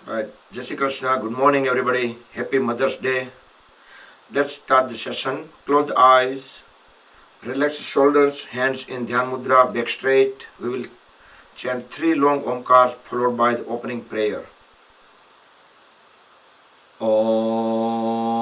Right. Jai Shri Krishna. Good morning, everybody. Happy Mother's Day. Let's start the session. Close the eyes. Relax the shoulders. Hands in Dhyan Mudra. Back straight. We will chant 3 long omkars followed by the opening prayer. Om.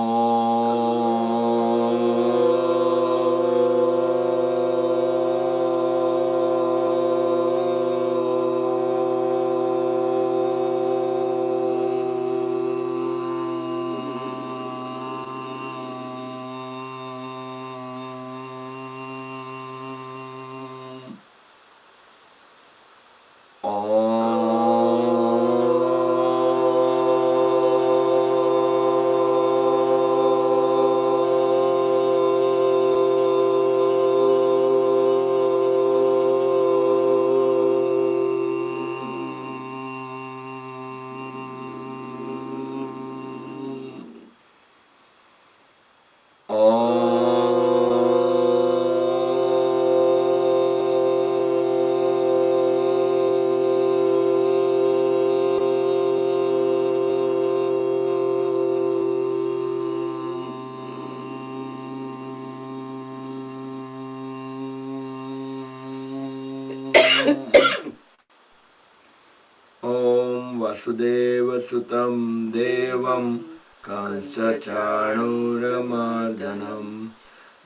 Om Vasudeva Sutam Devam Kansachanuramardanam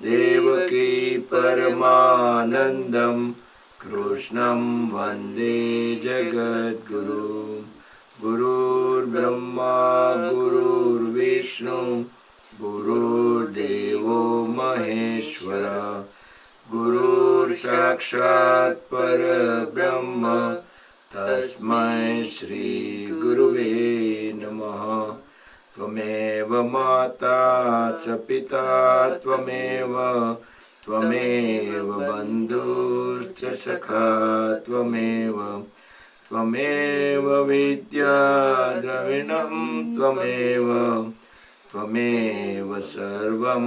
Devaki Paramanandam Krishnam Vande Jagadguru Gurur Brahma Gurur Vishnu Gurur Devo Maheshwara Gurur Sakshat Parabrahma Tasmai Shri Guruve Namaha Tvameva Mata Cha Pita Tvameva Bandhur Cha Sakha Tvameva Vidya Dravinam Tvameva Sarvam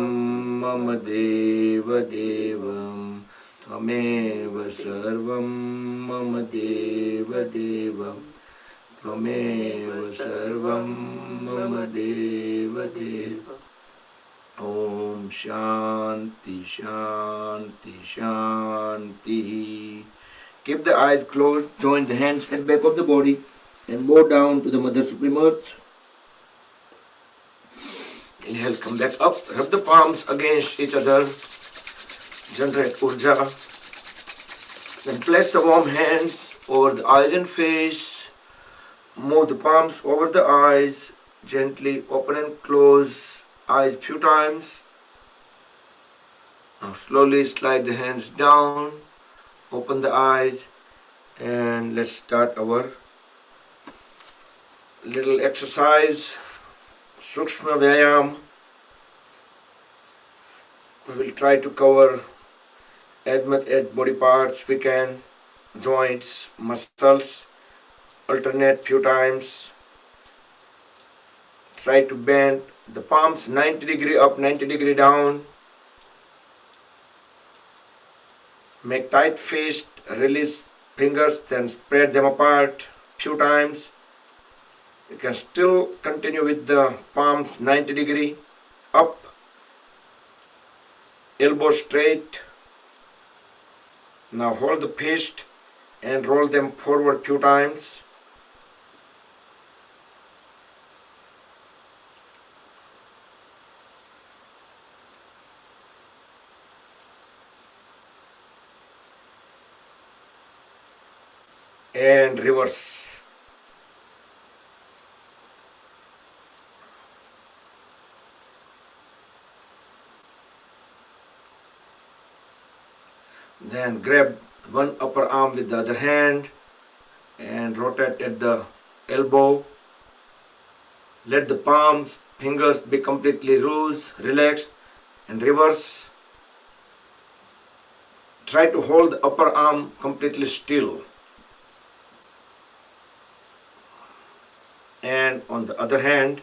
Mama Deva Devam Tvameva Sarvam Mama Deva Deva Tvameva Sarvam Mama Deva Deva. Om Shanti Shanti Shanti. Keep the eyes closed, join the hands at back of the body and bow down to the Mother Supreme Earth. Inhale, come back up, rub the palms against each other, generate Urja. Then place the warm hands over the eyes and face. Move the palms over the eyes. Gently open and close eyes few times. Now slowly slide the hands down. Open the eyes. And let's start our little exercise. Sukshma Vyayam. We will try to cover as much as body parts we can, joints, muscles, alternate few times. Try to bend the palms 90 degree up, 90 degree down. Make tight fist, release fingers, then spread them apart few times. You can still continue with the palms 90 degree up, elbow straight. Now hold the fist and roll them forward few times. And reverse. Then grab one upper arm with the other hand and rotate at the elbow. Let the palms, fingers be completely loose, relaxed, and reverse. Try to hold the upper arm completely still. And on the other hand,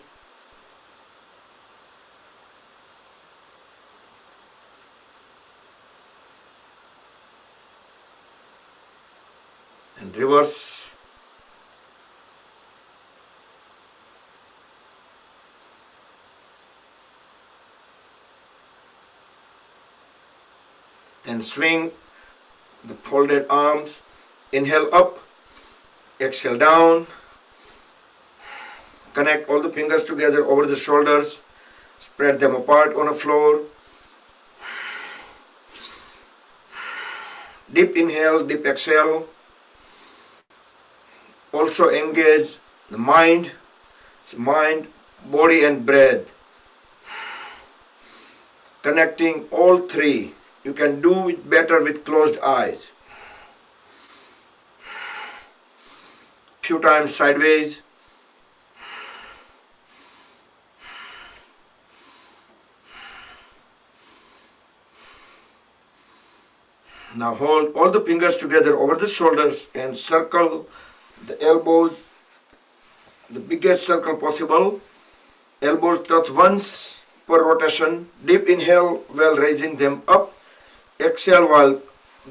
and reverse. and swing the folded arms. Inhale up, exhale down. Connect all the fingers together over the shoulders. Spread them apart on the floor. Deep inhale, deep exhale. Also engage the mind, body and breath. Connecting all three. You can do it better with closed eyes. Few times sideways. Now hold all the fingers together over the shoulders and circle the elbows, the biggest circle possible. Elbows touch once per rotation. Deep inhale while raising them up. Exhale while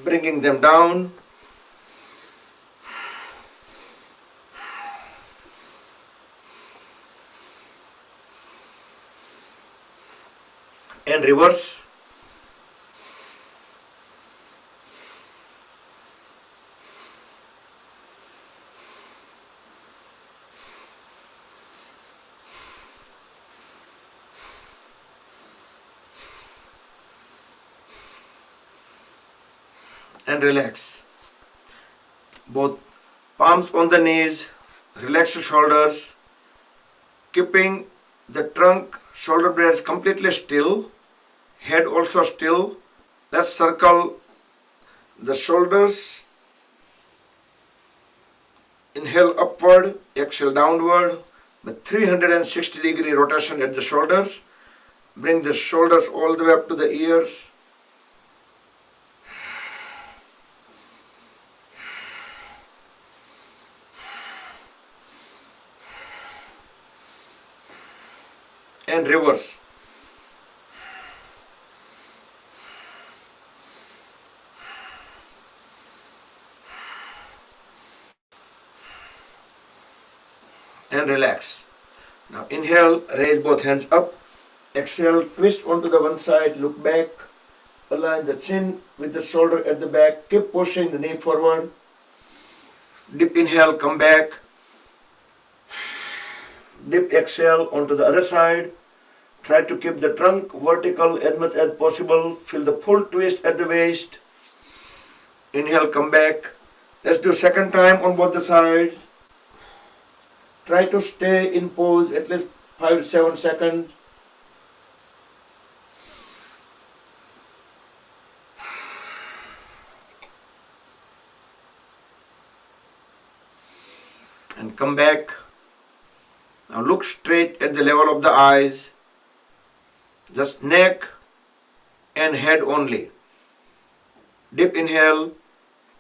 bringing them down. And reverse. And relax. Both palms on the knees, relax the shoulders, keeping the trunk, shoulder blades completely still, head also still. Let's circle the shoulders. Inhale upward, exhale downward, with 360-degree rotation at the shoulders. Bring the shoulders all the way up to the ears. And reverse. And relax. Now inhale, raise both hands up. Exhale, twist onto the one side, look back. Align the chin with the shoulder at the back. Keep pushing the knee forward. Deep inhale, come back. Deep exhale onto the other side. Try to keep the trunk vertical as much as possible. Feel the full twist at the waist. Inhale, come back. Let's do second time on both the sides. Try to stay in pose at least 5 to 7 seconds. And come back. Now look straight at the level of the eyes. Just neck and head only. Deep inhale.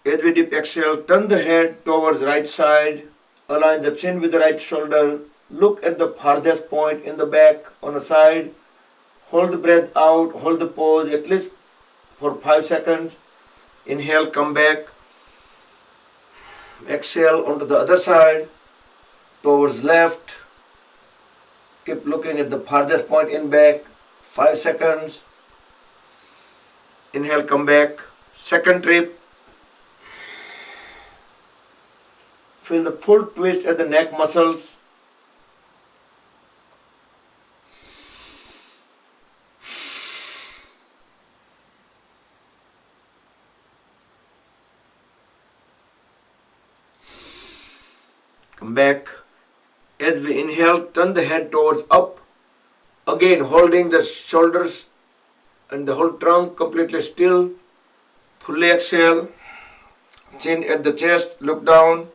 As we deep exhale, turn the head towards right side. Align the chin with the right shoulder. Look at the farthest point in the back on the side. Hold the breath out. Hold the pose at least for 5 seconds. Inhale, come back. Exhale onto the other side. Towards left. Keep looking at the farthest point in back. 5 seconds. Inhale, come back. Second trip. Feel the full twist at the neck muscles. Come back. As we inhale, turn the head towards up. Again, holding the shoulders and the whole trunk completely still. Fully exhale. Chin at the chest, look down.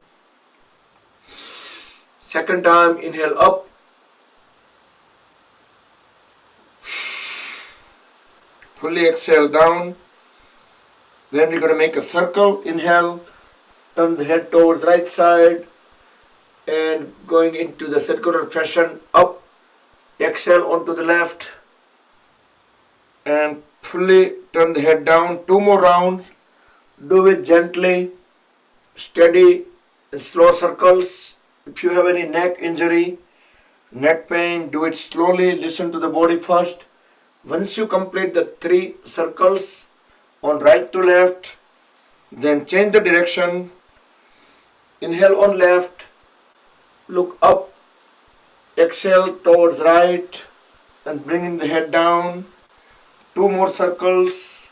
Second time, inhale up. Fully exhale down. Then we're going to make a circle. Inhale. Turn the head towards right side. And going into the circular fashion up. Exhale onto the left. And fully turn the head down. 2 more rounds. Do it gently, steady, in slow circles. If you have any neck injury, neck pain, do it slowly. Listen to the body first. Once you complete the 3 circles, on right to left, then change the direction. Inhale on left, look up, exhale towards right, and bringing the head down. 2 more circles.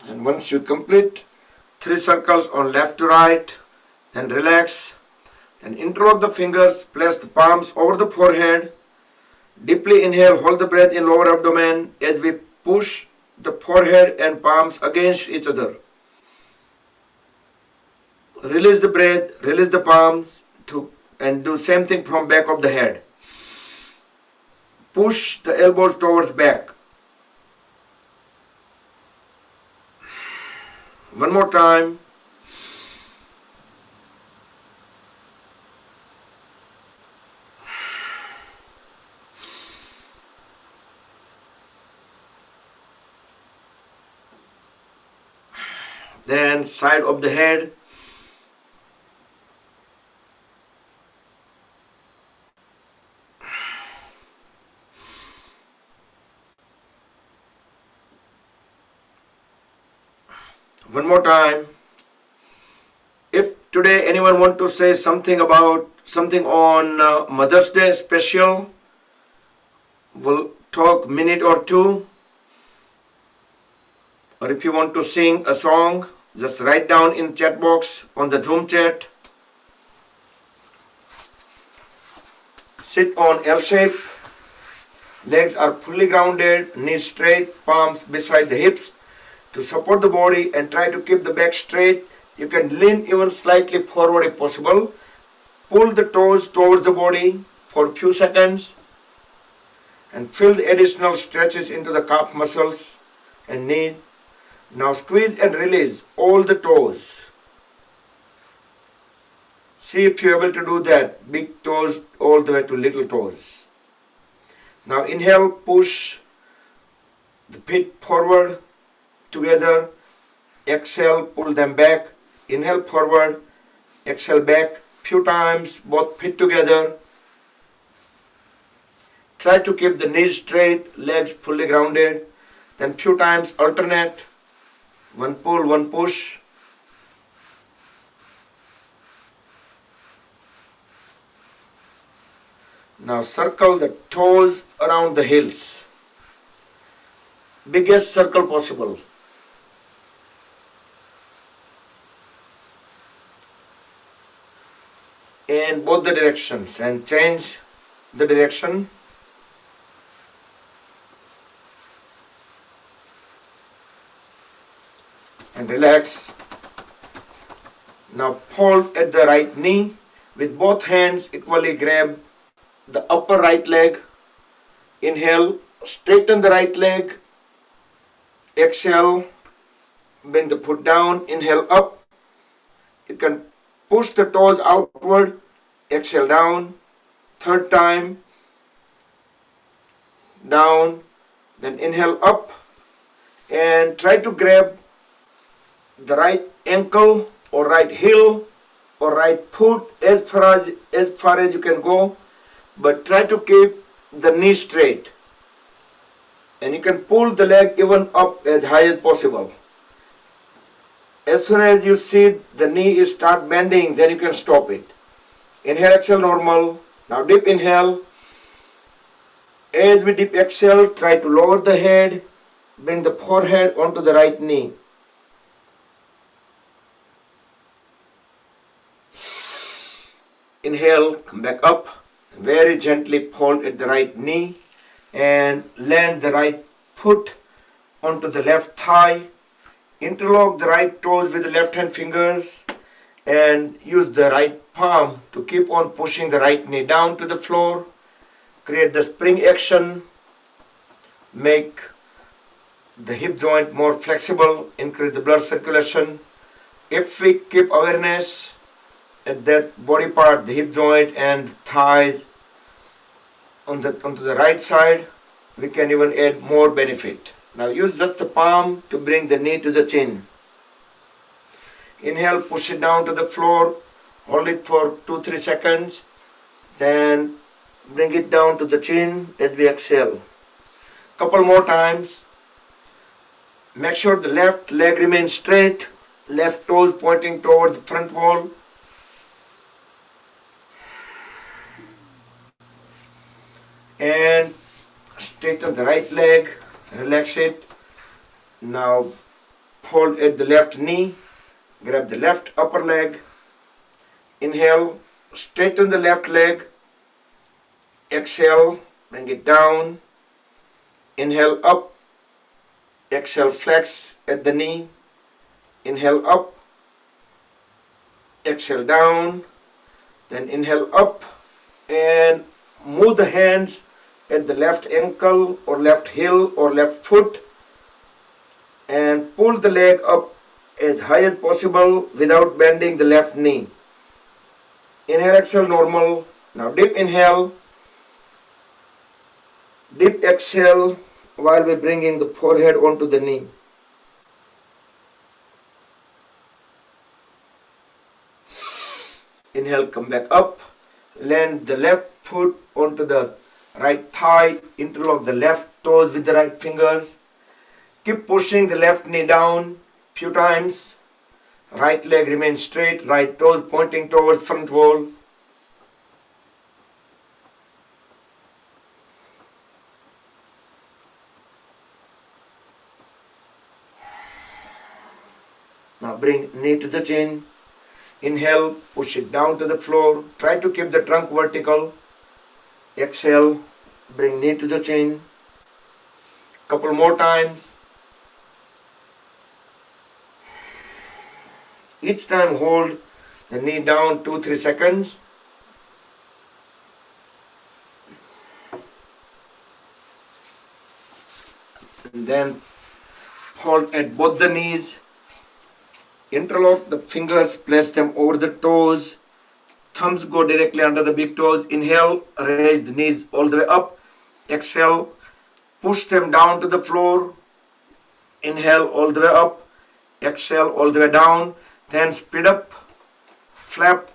And once you complete 3 circles on left to right, then relax. Then interlock the fingers, place the palms over the forehead. Deeply inhale, hold the breath in lower abdomen as we push the forehead and palms against each other. Release the breath, release the palms, and do same thing from back of the head. Push the elbows towards back. One more time. Then side of the head. One more time. If today anyone want to say something about something on Mother's Day special, we'll talk minute or two. Or if you want to sing a song, just write down in chat box on the Zoom chat. Sit on L shape. Legs are fully grounded, knees straight, palms beside the hips to support the body, and try to keep the back straight. You can lean even slightly forward if possible. Pull the toes towards the body for a few seconds and feel the additional stretches into the calf muscles and knee. Now squeeze and release all the toes. See if you're able to do that. Big toes all the way to little toes. Now inhale, push the feet forward together. Exhale, pull them back. Inhale forward, exhale back. Few times, both feet together. Try to keep the knees straight, legs fully grounded. Then few times alternate. One pull, one push. Now circle the toes around the heels. Biggest circle possible. In both the directions, and change the direction. And relax. Now fold at the right knee. With both hands equally grab the upper right leg. Inhale, straighten the right leg. Exhale, bring the foot down. Inhale up. You can push the toes outward. Exhale down. Third time. Down. Then inhale up. And try to grab the right ankle or right heel or right foot as far as you can go, but try to keep the knee straight, and you can pull the leg even up as high as possible. As soon as you see the knee start bending, then you can stop it. Inhale, exhale, normal. Now deep inhale. As we deep exhale, try to lower the head, bring the forehead onto the right knee. Inhale, come back up, very gently fold at the right knee and land the right foot onto the left thigh. Interlock the right toes with the left hand fingers and use the right palm to keep on pushing the right knee down to the floor. Create the spring action, make the hip joint more flexible, increase the blood circulation. If we keep awareness at that body part, the hip joint and thighs onto the right side, we can even add more benefit. Now use just the palm to bring the knee to the chin. Inhale, push it down to the floor, hold it for 2-3 seconds, then bring it down to the chin as we exhale. Couple more times. Make sure the left leg remains straight, left toes pointing towards the front wall. And straighten the right leg, relax it. Now hold at the left knee, grab the left upper leg. Inhale, straighten the left leg. Exhale, bring it down. Inhale up. Exhale, flex at the knee. Inhale up. Exhale down. Then inhale up and move the hands at the left ankle or left heel or left foot and pull the leg up as high as possible without bending the left knee. Inhale, exhale, normal. Now deep inhale, deep exhale while we're bringing the forehead onto the knee. Inhale, come back up. Land the left foot onto the right thigh. Interlock the left toes with the right fingers. Keep pushing the left knee down few times. Right leg remains straight. Right toes pointing towards front wall. Now bring knee to the chin. Inhale, push it down to the floor. Try to keep the trunk vertical. Exhale, bring knee to the chin. Couple more times. Each time hold the knee down 2-3 seconds. And then hold at both the knees. Interlock the fingers, place them over the toes. Thumbs go directly under the big toes. Inhale, raise the knees all the way up. Exhale, push them down to the floor. Inhale all the way up. Exhale all the way down. Then speed up. Flap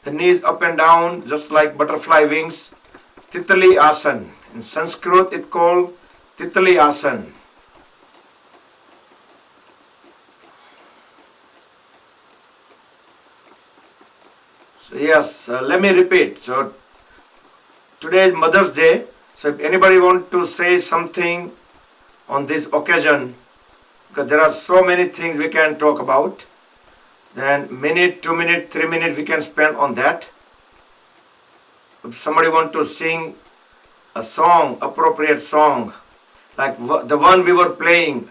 the knees up and down just like butterfly wings. Titali Asan. In Sanskrit it's called Titali Asan. So yes, let me repeat. So today is Mother's Day. So if anybody want to say something on this occasion, because there are so many things we can talk about, then minute, 2 minutes, 3 minutes we can spend on that. If somebody want to sing a song, appropriate song, like the one we were playing,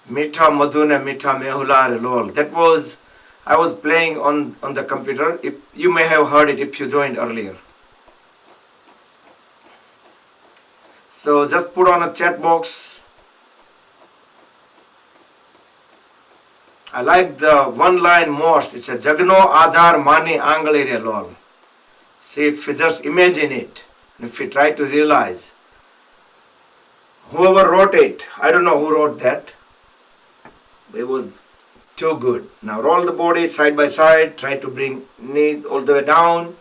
Mitha Madhuna Mitha Mehulare Lol, that was I was playing on the computer. If you may have heard it if you joined earlier. So just put on a chat box. I like the one line most. It's a Jagno Adhar Mani Angalire Lol. See, if you just imagine it, if you try to realize, whoever wrote it, I don't know who wrote that. It was too good. Now roll the body side by side. Try to bring knee all the way down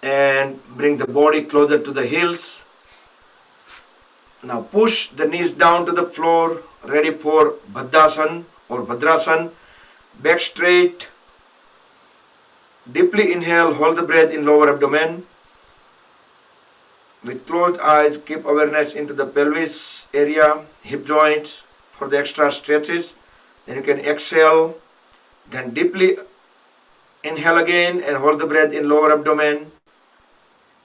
and bring the body closer to the heels. Now push the knees down to the floor. Ready for Bhadrasana or Bhadrasana. Back straight. Deeply inhale. Hold the breath in lower abdomen. With closed eyes, keep awareness into the pelvis area, hip joints for the extra stretches. Then you can exhale, then deeply inhale again and hold the breath in lower abdomen.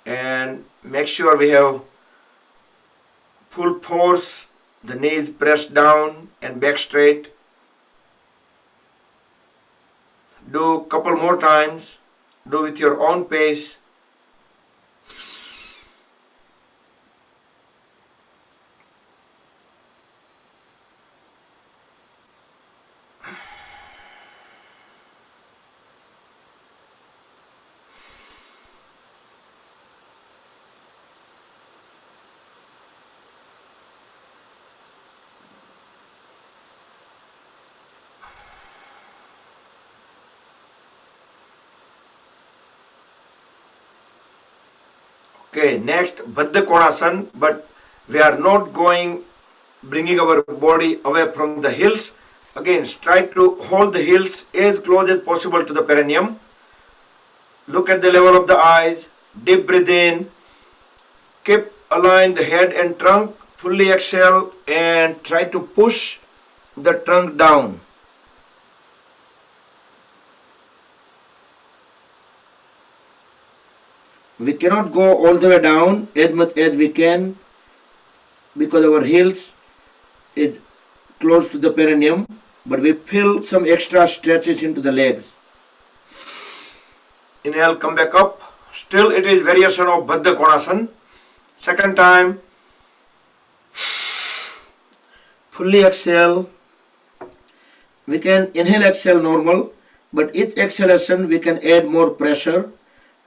And make sure we have full force, the knees pressed down and back straight. Do a couple more times. Do with your own pace. Okay, next Bhadrasana, but we are not bringing our body away from the heels. Again, try to hold the heels as close as possible to the perineum. Look at the level of the eyes. Deep breathe in. Keep align the head and trunk. Fully exhale and try to push the trunk down. We cannot go all the way down as much as we can because our heels is close to the perineum, but we feel some extra stretches into the legs. Inhale, come back up. Still it is variation of Bhadrasana. Second time. Fully exhale. We can inhale, exhale normal, but each exhalation we can add more pressure.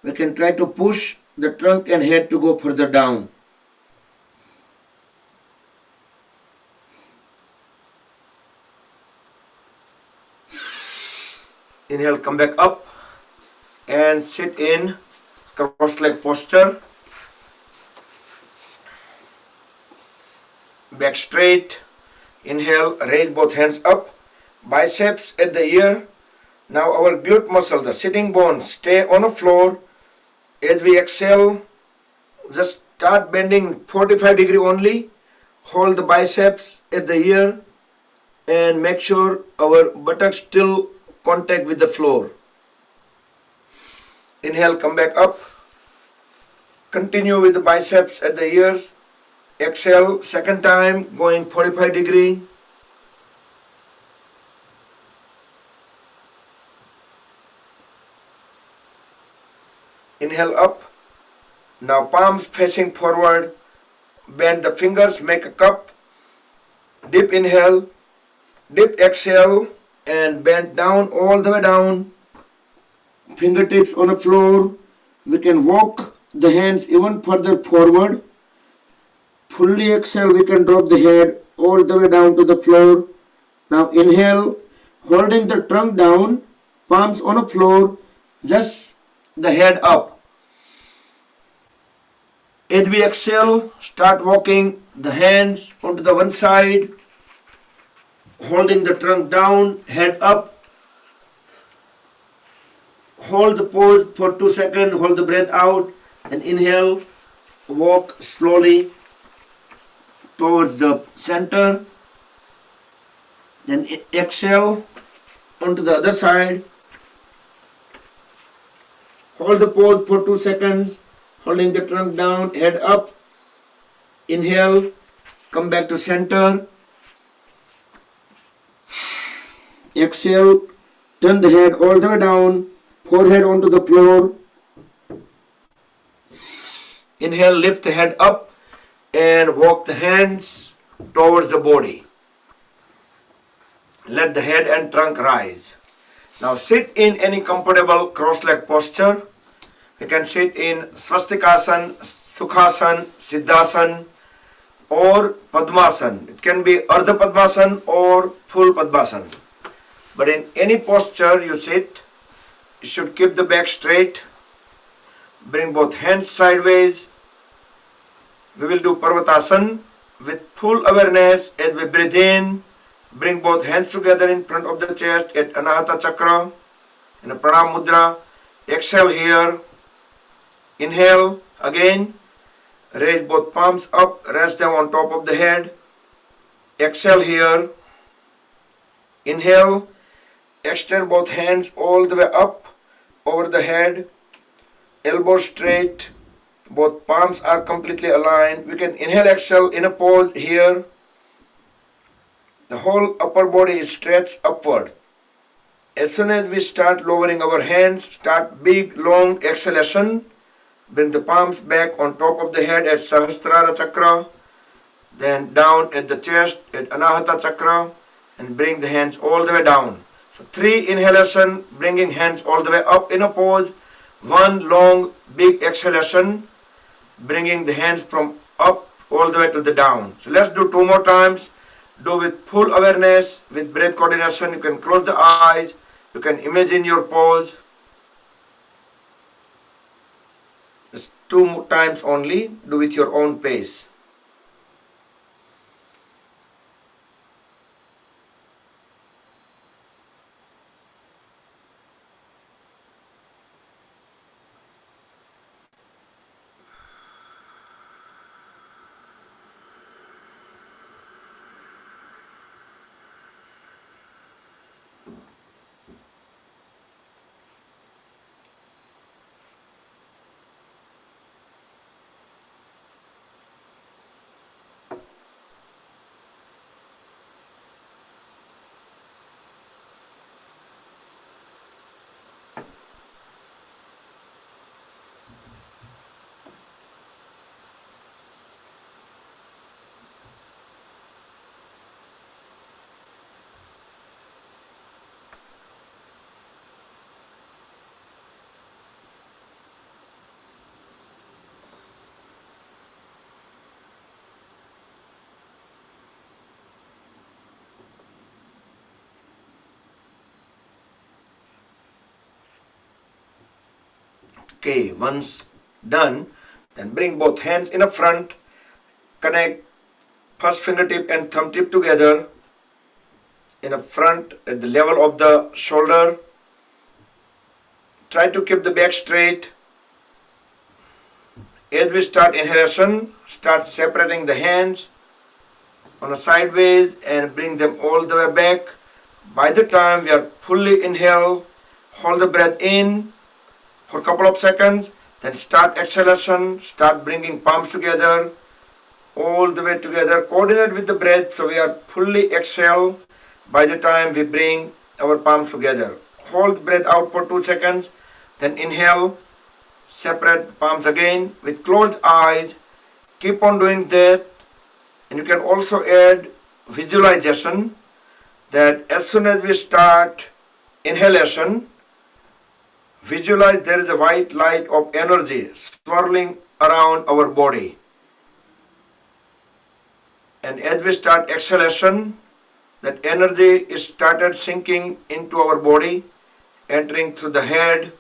We can try to push the trunk and head to go further down. Inhale, come back up and sit in cross-leg posture. Back straight. Inhale, raise both hands up. Biceps at the ear. Now our glute muscle, the sitting bones, stay on the floor. As we exhale, just start bending 45 degree only. Hold the biceps at the ear and make sure our buttocks still contact with the floor. Inhale, come back up. Continue with the biceps at the ears. Exhale, second time, going 45 degree. Inhale up. Now palms facing forward. Bend the fingers, make a cup. Deep inhale, deep exhale, and bend down all the way down. Fingertips on the floor. We can walk the hands even further forward. Fully exhale, we can drop the head all the way down to the floor. Now inhale, holding the trunk down, palms on the floor, just the head up. As we exhale, start walking the hands onto the one side, holding the trunk down, head up. Hold the pose for 2 seconds, hold the breath out, and inhale, walk slowly towards the center. Then exhale onto the other side. Hold the pose for 2 seconds, holding the trunk down, head up. Inhale, come back to center. Exhale, turn the head all the way down, forehead onto the floor. Inhale, lift the head up and walk the hands towards the body. Let the head and trunk rise. Now sit in any comfortable cross-leg posture. You can sit in Swastikasana, Sukhasana, Siddhasana, or Padmasana. It can be Urdham Padasana or full Padmasana. But in any posture you sit, you should keep the back straight. Bring both hands sideways. We will do Parvatasana with full awareness as we breathe in. Bring both hands together in front of the chest at Anahata Chakra in a Pranayam Mudra. Exhale here. Inhale again. Raise both palms up. Rest them on top of the head. Exhale here. Inhale. Extend both hands all the way up over the head. Elbows straight. Both palms are completely aligned. We can inhale, exhale in a pose here. The whole upper body is stretched upward. As soon as we start lowering our hands, start big long exhalation. Bring the palms back on top of the head at Sahasrara Chakra. Then down at the chest at Anahata Chakra. And bring the hands all the way down. So 3 inhalation, bringing hands all the way up in a pose. 1 long big exhalation, bringing the hands from up all the way to the down. So let's do 2 more times. Do with full awareness, with breath coordination. You can close the eyes. You can imagine your pose. Just 2 times only. Do with your own pace. Okay, once done, then bring both hands in the front, connect first fingertip and thumb tip together in the front at the level of the shoulder. Try to keep the back straight. As we start inhalation, start separating the hands on a sideways and bring them all the way back. By the time we are fully inhale, hold the breath in for a couple of seconds, then start exhalation, start bringing palms together, all the way together, coordinate with the breath so we are fully exhale by the time we bring our palms together. Hold the breath out for 2 seconds, then inhale, separate the palms again with closed eyes. Keep on doing that, and you can also add visualization that as soon as we start inhalation, visualize there is a white light of energy swirling around our body. And as we start exhalation, that energy is started sinking into our body, entering through the head,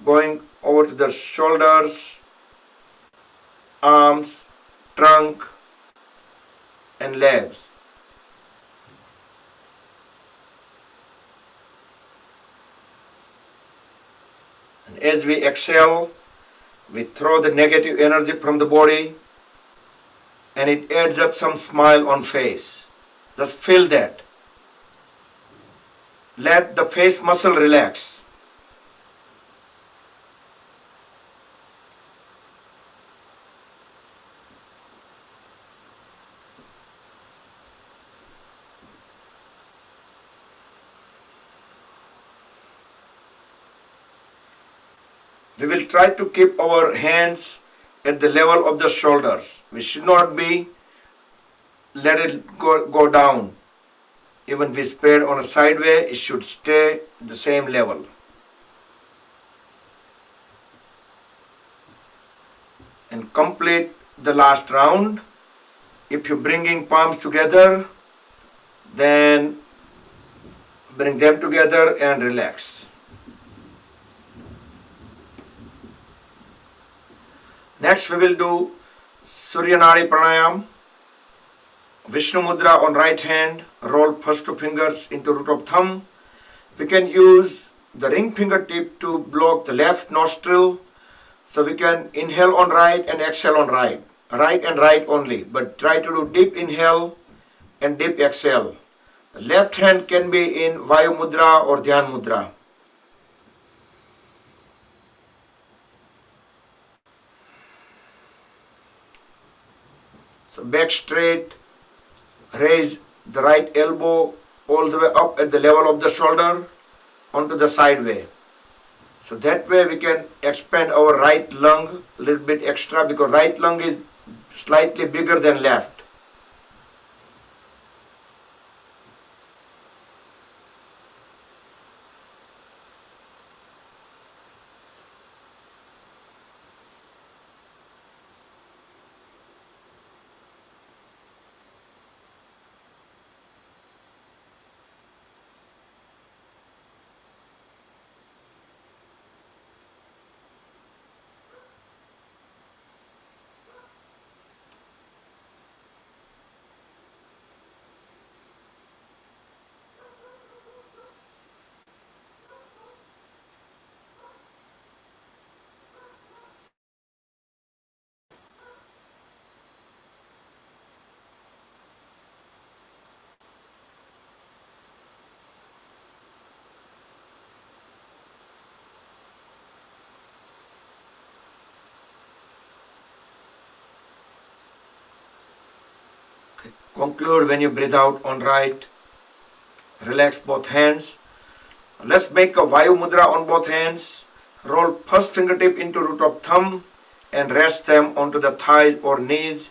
going over to the shoulders, arms, trunk, and legs. And as we exhale, we throw the negative energy from the body, and it adds up some smile on face. Just feel that. Let the face muscle relax. We will try to keep our hands at the level of the shoulders. We should not be let it go down. Even if we spread on a sideway, it should stay at the same level. And complete the last round. If you're bringing palms together, then bring them together and relax. Next we will do Surya Nadi Pranayam. Vishnu Mudra on right hand, roll first 2 fingers into root of thumb. We can use the ring fingertip to block the left nostril, so we can inhale on right and exhale on right. Right and right only, but try to do deep inhale and deep exhale. The left hand can be in Vaya Mudra or Dhyan Mudra. So back straight, raise the right elbow all the way up at the level of the shoulder onto the side way. So that way we can expand our right lung a little bit extra, because right lung is slightly bigger than left. Conclude when you breathe out on right. Relax both hands. Let's make a Vaya Mudra on both hands. Roll first fingertip into root of thumb and rest them onto the thighs or knees.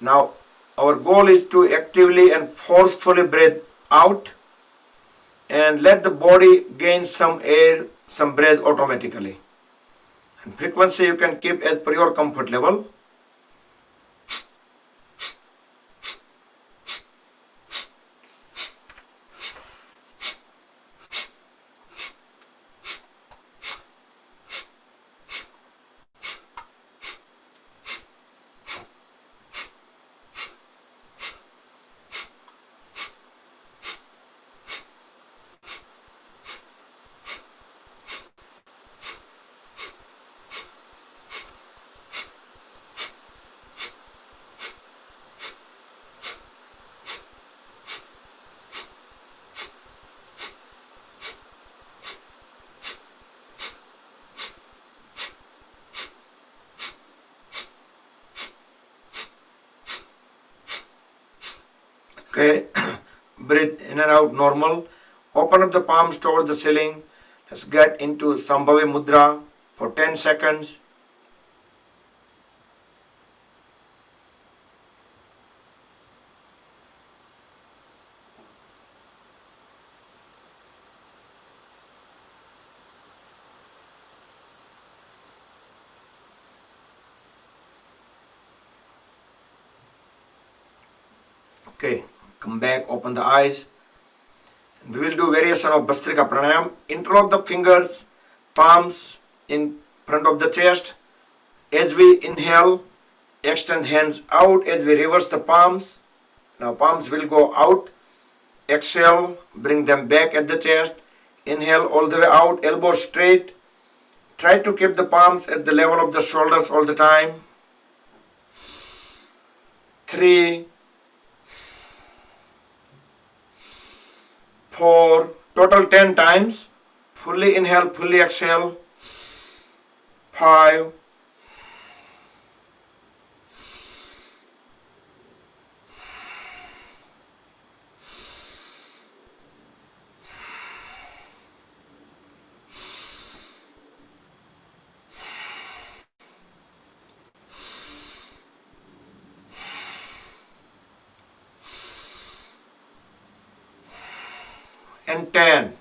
Now, our goal is to actively and forcefully breathe out and let the body gain some air, some breath automatically. And frequency you can keep as per your comfort level. Okay, breathe in and out normal. Open up the palms towards the ceiling. Let's get into Sambhavi Mudra for 10 seconds. Okay, come back, open the eyes. We will do variation of Bhastrika Pranayam. Interlock the fingers, palms in front of the chest. As we inhale, extend hands out as we reverse the palms. Now palms will go out. Exhale, bring them back at the chest. Inhale all the way out, elbows straight. Try to keep the palms at the level of the shoulders all the time. 3, 4, total 10 times. Fully inhale, fully exhale. 5, 10.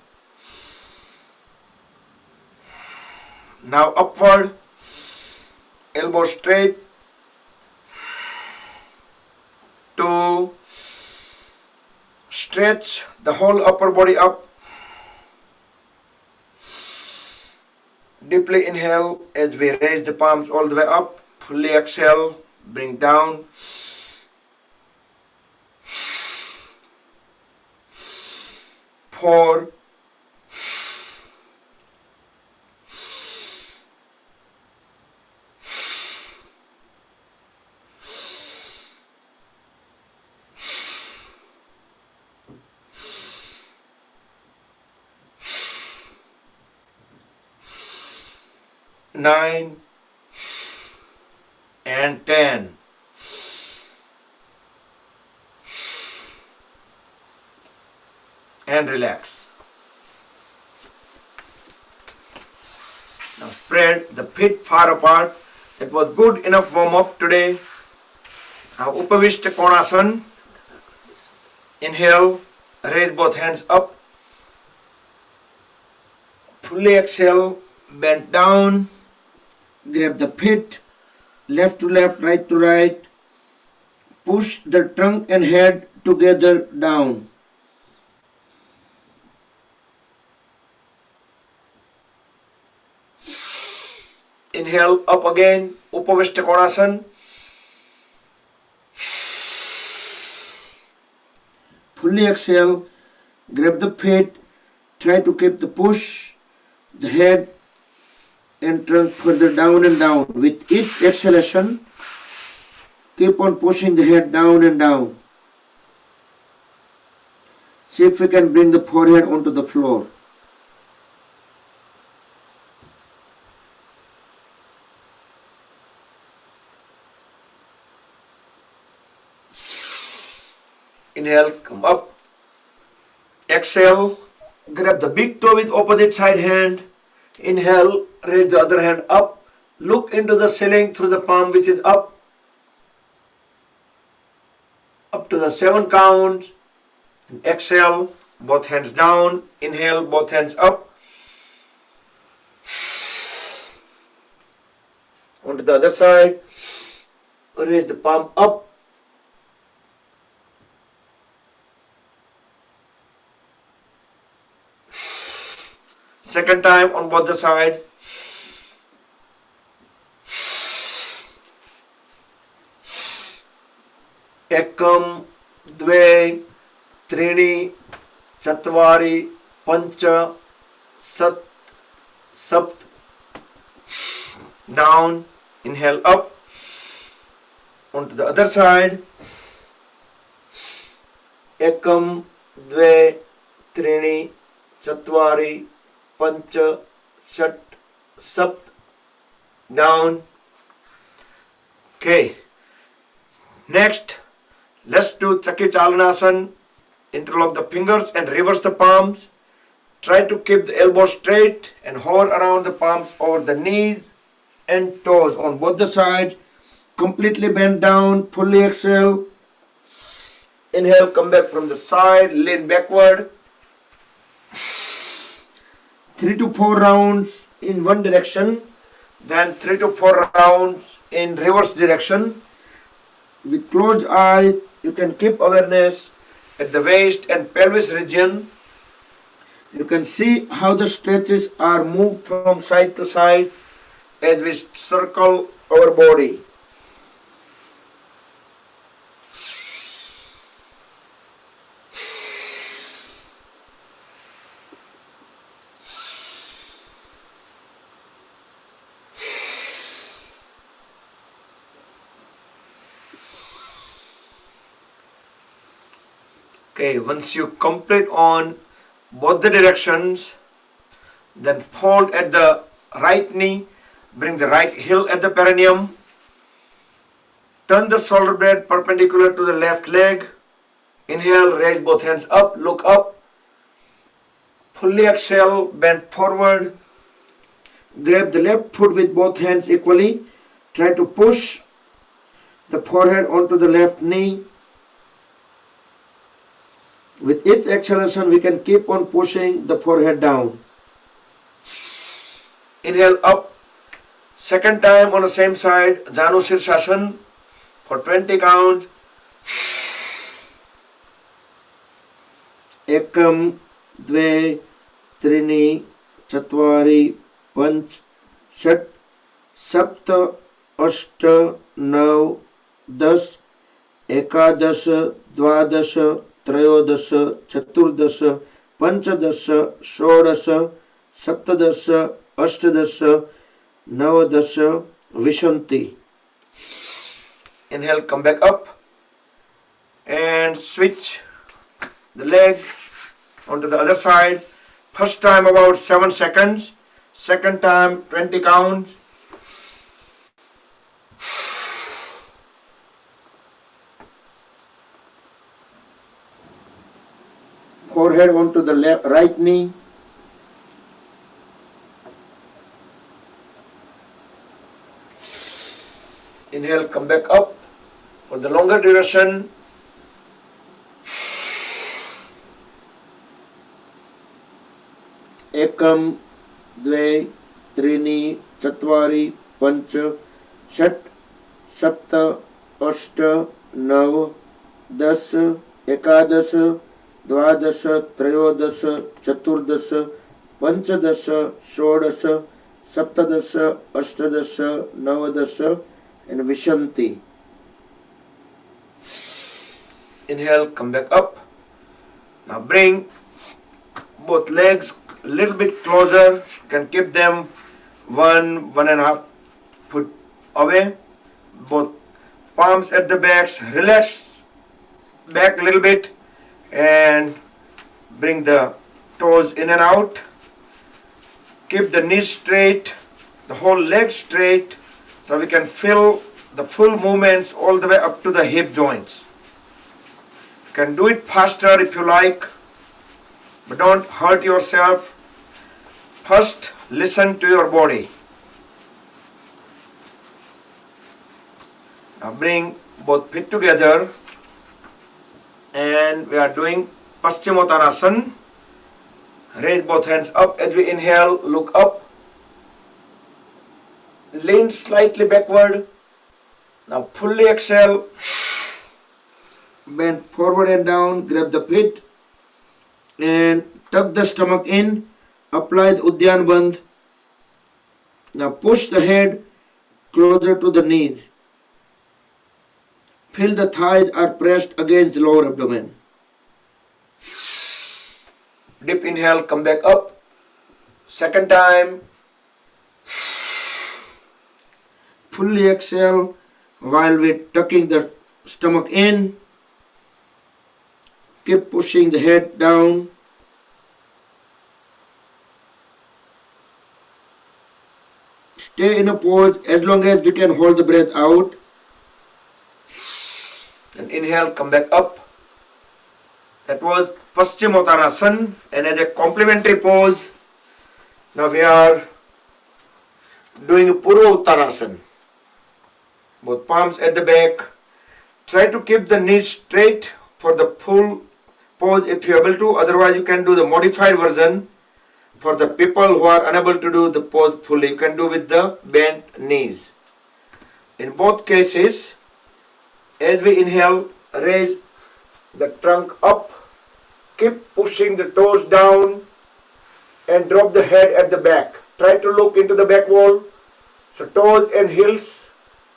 Now upward, elbow straight. 2, stretch the whole upper body up. Deeply inhale as we raise the palms all the way up. Fully exhale, bring down. 4, 9, and 10. And relax. Now spread the feet far apart. It was good enough warm up today. Now Upavishta Konasana. Inhale, raise both hands up. Fully exhale, bend down. Grab the feet, left to left, right to right. Push the trunk and head together down. Inhale, up again, Upavishta Konasana. Fully exhale, grab the feet, try to keep the push, the head and trunk further down and down. With each exhalation, keep on pushing the head down and down. See if we can bring the forehead onto the floor. Inhale, come up. Exhale, grab the big toe with opposite side hand. Inhale, raise the other hand up. Look into the ceiling through the palm which is up. Up to the 7 counts. And exhale, both hands down. Inhale, both hands up. Onto the other side. Raise the palm up. Second time on both the sides. Ekam, dve, trini, chatvari, pancha, sat, sapt. Down. Inhale up. Onto the other side. Ekam, dve, trini, chatvari, pancha, shat, sapt. Down. Okay. Next, let's do Chaki Chalanasana. Interlock the fingers and reverse the palms. Try to keep the elbows straight and hover around the palms over the knees and toes on both the sides. Completely bend down, fully exhale. Inhale, come back from the side, lean backward. 3 to 4 rounds in one direction, then 3 to 4 rounds in reverse direction. With closed eyes, you can keep awareness at the waist and pelvis region. You can see how the stretches are moved from side to side as we circle our body. Okay, once you complete on both the directions, then fold at the right knee, bring the right heel at the perineum, turn the shoulder blade perpendicular to the left leg. Inhale, raise both hands up, look up. Fully exhale, bend forward. Grab the left foot with both hands equally. Try to push the forehead onto the left knee. With each exhalation, we can keep on pushing the forehead down. Inhale up. Second time on the same side, Janu Sirsasana for 20 counts. Ekam, dve, trini, chatvari, panch, shat, sapta, ashta, nav, das, ekadash, dvadash, त्रयोदश, चतुर्दश, पंचदश, षोडश, सप्तदश, अष्टदश, नवदश, विशन्ति. Inhale, come back up and switch the leg onto the other side. First time about 7 seconds, second time 20 counts. Forehead onto the right knee. Inhale, come back up for the longer duration. Ekam, dve, trini, chatvari, panch, shat, sapta, ashta, nav, das, ekadash, द्वादश, त्रयोदश, चतुर्दश, पंचदश, षोडश, सप्तदश, अष्टदश, नवदश, and विशन्ति. Inhale, come back up. Now bring both legs a little bit closer. You can keep them 1.5 foot away. Both palms at the backs. Relax back a little bit. And bring the toes in and out. Keep the knees straight, the whole leg straight, so we can feel the full movements all the way up to the hip joints. You can do it faster if you like, but don't hurt yourself. First, listen to your body. Now bring both feet together, and we are doing Pastimothanasana. Raise both hands up as we inhale, look up. Lean slightly backward. Now fully exhale. Bend forward and down, grab the feet and tuck the stomach in. Apply the Uddiyana Bandh. Now push the head closer to the knees. Feel the thighs are pressed against the lower abdomen. Deep inhale, come back up. Second time. Fully exhale while we're tucking the stomach in. Keep pushing the head down. Stay in a pose as long as we can hold the breath out. And inhale, come back up. That was Pastimothanasana, and as a complementary pose, now we are doing Parvatasana. Both palms at the back. Try to keep the knees straight for the full pose if you are able to. Otherwise, you can do the modified version for the people who are unable to do the pose fully. You can do with the bent knees. In both cases, as we inhale, raise the trunk up. Keep pushing the toes down and drop the head at the back. Try to look into the back wall. So toes and heels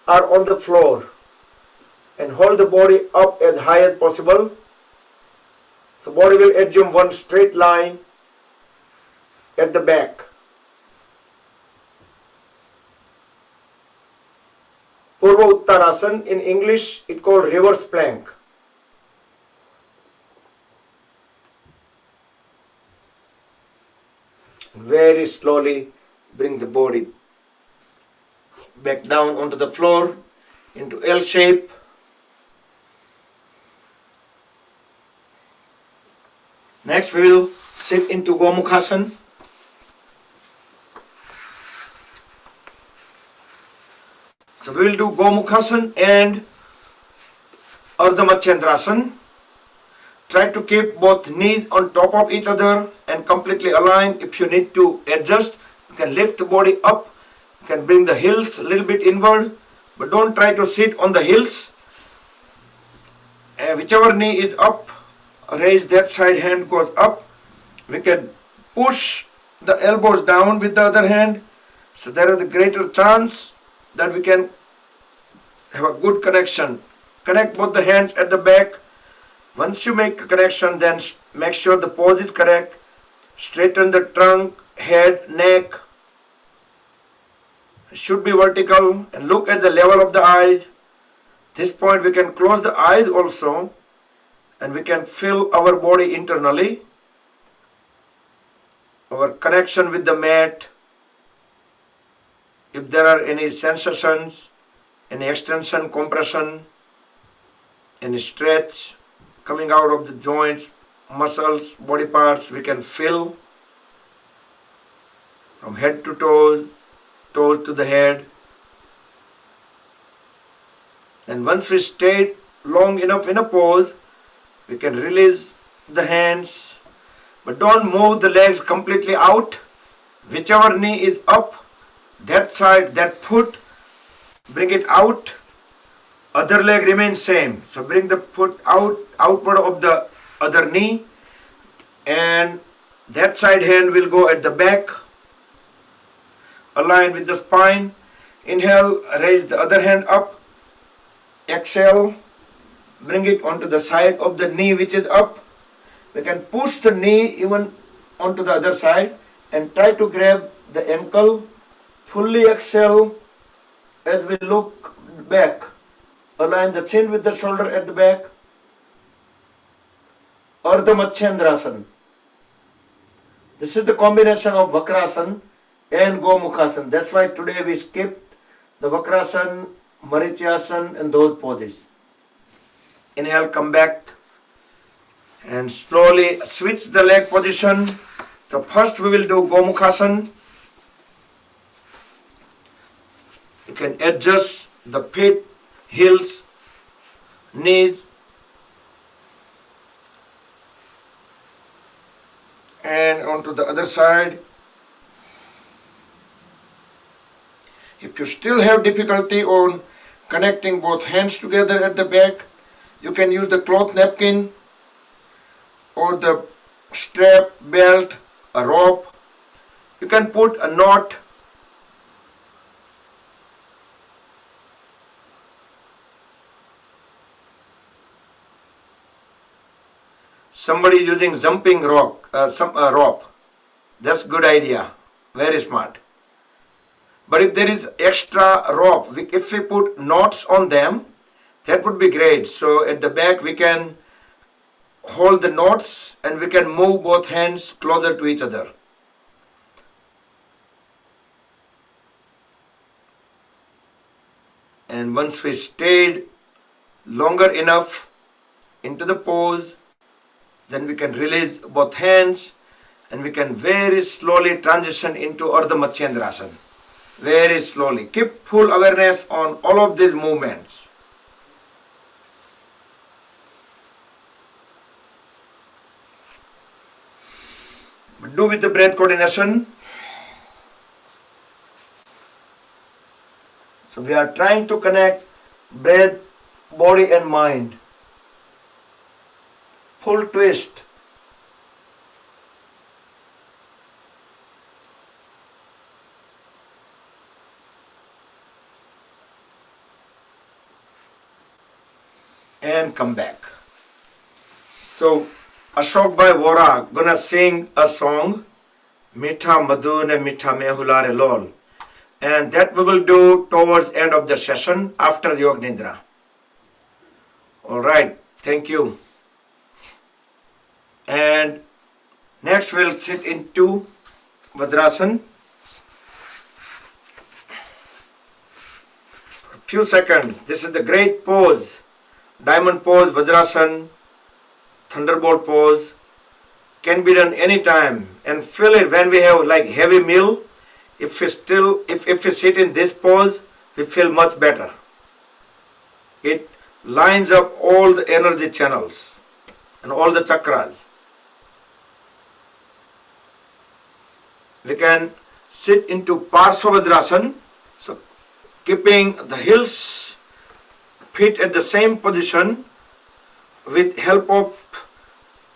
are on the floor. And hold the body up as high as possible. So body will assume one straight line at the back. Parvatasana, in English, it called reverse plank. Very slowly bring the body back down onto the floor into L shape. Next we will sit into Gomukhasan. So we will do Gomukhasan and Urdham Chandrasana. Try to keep both knees on top of each other and completely aligned. If you need to adjust, you can lift the body up. You can bring the heels a little bit inward, but don't try to sit on the heels. Whichever knee is up, raise that side, hand goes up. We can push the elbows down with the other hand. So there is a greater chance that we can have a good connection. Connect both the hands at the back. Once you make a connection, then make sure the pose is correct. Straighten the trunk, head, neck. It should be vertical, and look at the level of the eyes. This point we can close the eyes also, and we can feel our body internally. Our connection with the mat. If there are any sensations, any extension, compression, any stretch coming out of the joints, muscles, body parts, we can feel from head to toes, toes to the head. And once we stay long enough in a pose, we can release the hands, but don't move the legs completely out. Whichever knee is up, that side, that foot, bring it out. Other leg remains same. So bring the foot outward of the other knee, and that side hand will go at the back, align with the spine. Inhale, raise the other hand up. Exhale, bring it onto the side of the knee which is up. We can push the knee even onto the other side and try to grab the ankle. Fully exhale as we look back. Align the chin with the shoulder at the back. Urdham Chandrasana. This is the combination of Bhadrasana and Gomukhasan. That's why today we skipped the Bhadrasana, Marityasana and those poses. Inhale, come back. And slowly switch the leg position. So first we will do Gomukhasan. You can adjust the feet, heels, knees, and onto the other side. If you still have difficulty on connecting both hands together at the back, you can use the cloth napkin or the strap, belt, a rope. You can put a knot. Somebody using jumping rope. That's good idea. Very smart. But if there is extra rope, if we put knots on them, that would be great. So at the back we can hold the knots and we can move both hands closer to each other. And once we stayed longer enough into the pose, then we can release both hands and we can very slowly transition into Urdham Chandrasana. Very slowly. Keep full awareness on all of these movements. Do with the breath coordination. So we are trying to connect breath, body and mind. Full twist. And come back. So Ashok Bhai Vora gonna sing a song, Mitha Madhu ne Mitha Mehulare Lol. And that we will do towards end of the session after the Yog Nidra. Alright, thank you. And next we'll sit into Bhadrasana. For a few seconds. This is the great pose. Diamond pose, Bhadrasana, thunderbolt pose. Can be done anytime. And feel it when we have like heavy meal. If we sit in this pose, we feel much better. It lines up all the energy channels and all the chakras. We can sit into Parsva Bhadrasana. So keeping the heels, feet at the same position, with help of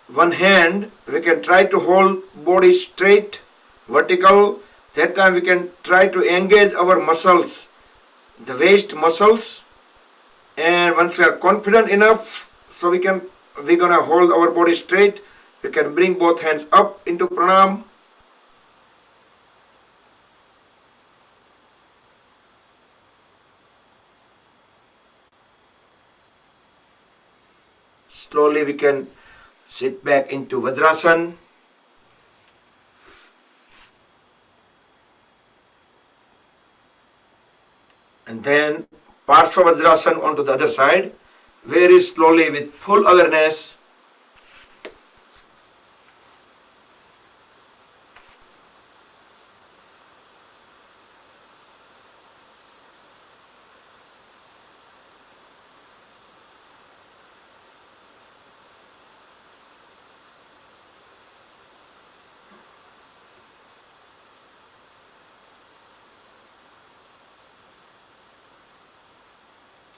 one hand, we can try to hold body straight, vertical. That time we can try to engage our muscles, the waist muscles. And once we are confident enough, so we're gonna hold our body straight. We can bring both hands up into Pranayam. Slowly we can sit back into Bhadrasana. And then Parsva Vajrasana onto the other side. Very slowly with full awareness.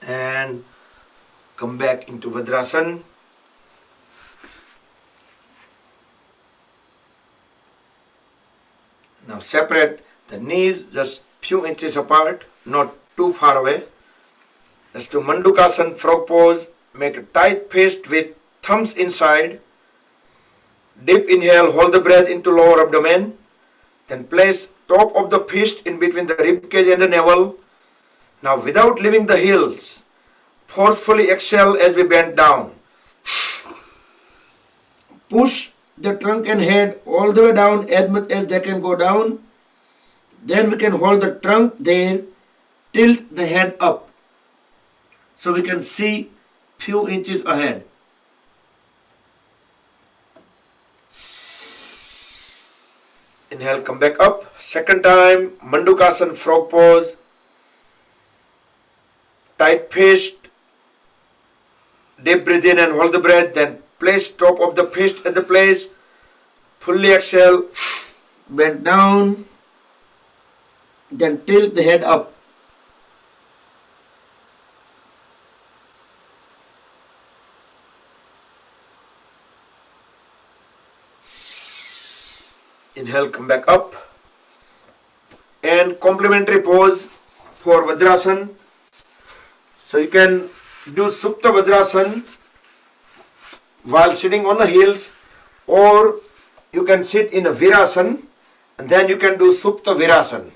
And come back into Bhadrasana. Now separate the knees just few inches apart, not too far away. Let's do Mandukasana frog pose. Make a tight fist with thumbs inside. Deep inhale, hold the breath into lower abdomen. Then place top of the fist in between the rib cage and the navel. Now without leaving the heels, forcefully exhale as we bend down. Push the trunk and head all the way down as much as they can go down. Then we can hold the trunk there, tilt the head up. So we can see few inches ahead. Inhale, come back up. Second time, Mandukasana, frog pose. Tight fist. Deep breathe in and hold the breath. Then place top of the fist at the place. Fully exhale. Bend down. Then tilt the head up. Inhale, come back up. And complementary pose for Bhadrasana. So you can do Supta Bhadrasana while sitting on the heels, or you can sit in a Virasana and then you can do Supta Virasana.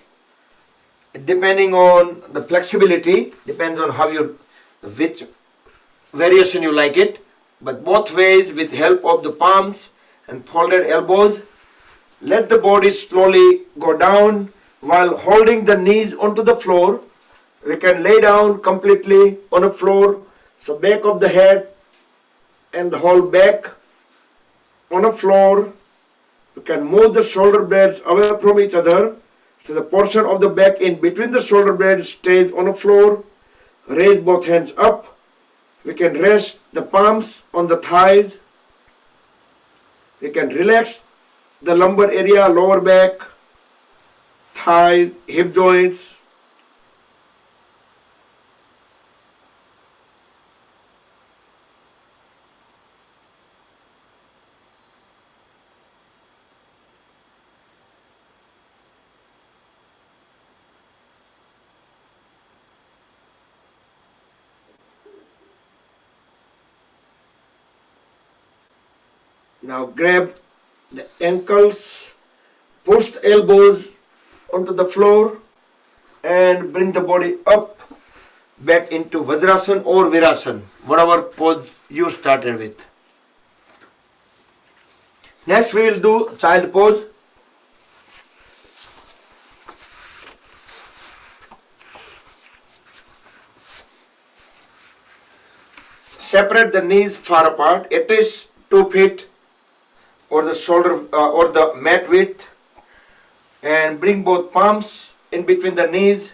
Depending on the flexibility, depends on how which variation you like it. But both ways, with help of the palms and folded elbows, let the body slowly go down while holding the knees onto the floor. We can lay down completely on the floor. So back of the head and the whole back on the floor. You can move the shoulder blades away from each other. So the portion of the back in between the shoulder blades stays on the floor. Raise both hands up. We can rest the palms on the thighs. We can relax the lumbar area, lower back, thighs, hip joints. Now grab the ankles, push the elbows onto the floor and bring the body up back into Vajrasana or Virasana, whatever pose you started with. Next we will do child pose. Separate the knees far apart, at least 2 feet or the shoulder or the mat width, and bring both palms in between the knees.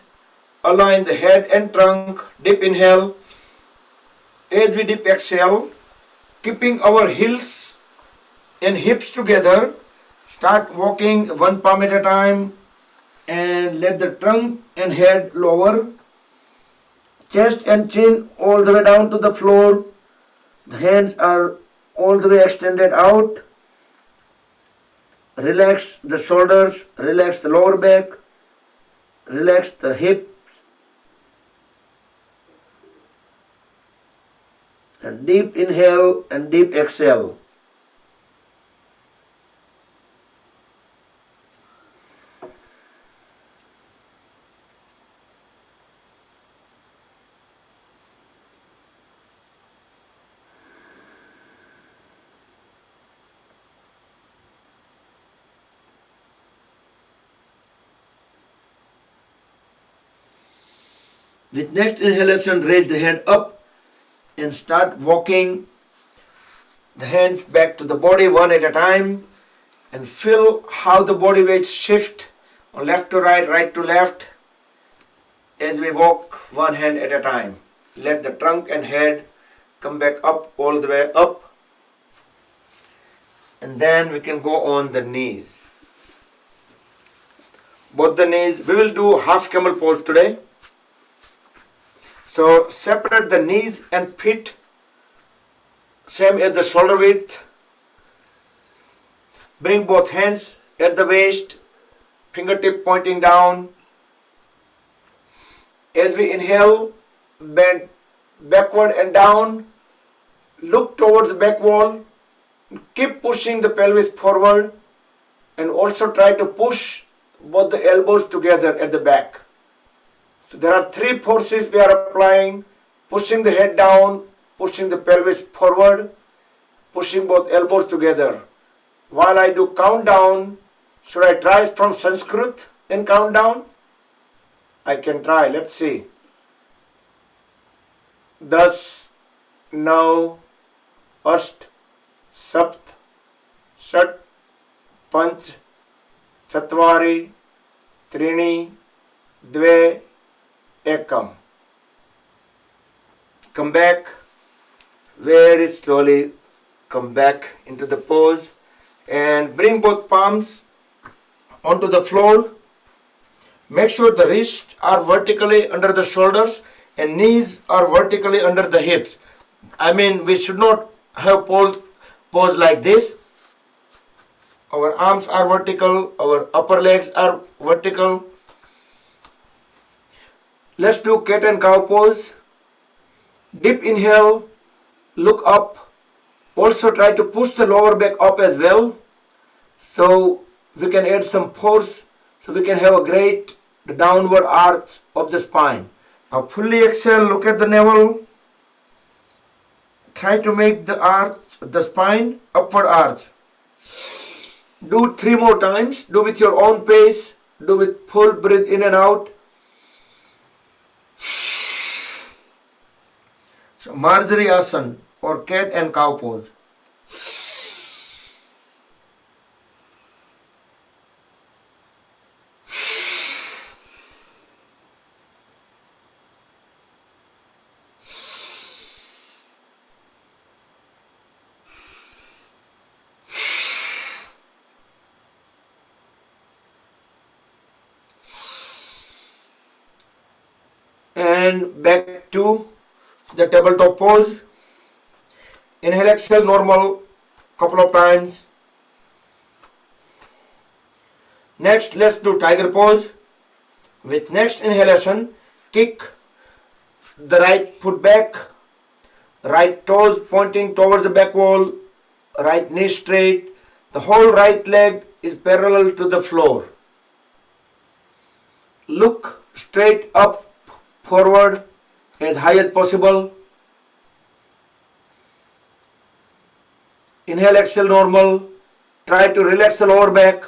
Align the head and trunk. Deep inhale. As we deep exhale, keeping our heels and hips together, start walking one palm at a time and let the trunk and head lower. Chest and chin all the way down to the floor. The hands are all the way extended out. Relax the shoulders, relax the lower back, relax the hips, and deep inhale and deep exhale. With next inhalation, raise the head up and start walking the hands back to the body one at a time, and feel how the body weight shift on left to right, right to left as we walk one hand at a time. Let the trunk and head come back up, all the way up, and then we can go on the knees. Both the knees, we will do half camel pose today. So separate the knees and feet, same as the shoulder width. Bring both hands at the waist, fingertip pointing down. As we inhale, bend backward and down. Look towards the back wall. Keep pushing the pelvis forward, and also try to push both the elbows together at the back. So there are 3 forces we are applying: pushing the head down, pushing the pelvis forward, pushing both elbows together. While I do countdown, should I try from Sanskrit in countdown? I can try. Let's see. 10, 9, 8, 7, 6, 5, चत्वारि, त्रीणि, द्वे, ekam. Come back, very slowly come back into the pose and bring both palms onto the floor. Make sure the wrists are vertically under the shoulders and knees are vertically under the hips. I mean, we should not have pose like this. Our arms are vertical, our upper legs are vertical. Let's do cat and cow pose. Deep inhale, look up. Also try to push the lower back up as well. So we can add some force, so we can have a great downward arch of the spine. Now fully exhale, look at the navel. Try to make the arch, the spine, upward arch. Do 3 more times. Do with your own pace. Do with full breath in and out. So Bhadrasana or cat and cow pose. And back to the tabletop pose. Inhale, exhale, normal, couple of times. Next, let's do tiger pose. With next inhalation, kick the right foot back, right toes pointing towards the back wall, right knee straight. The whole right leg is parallel to the floor. Look straight up, forward, as high as possible. Inhale, exhale, normal. Try to relax the lower back.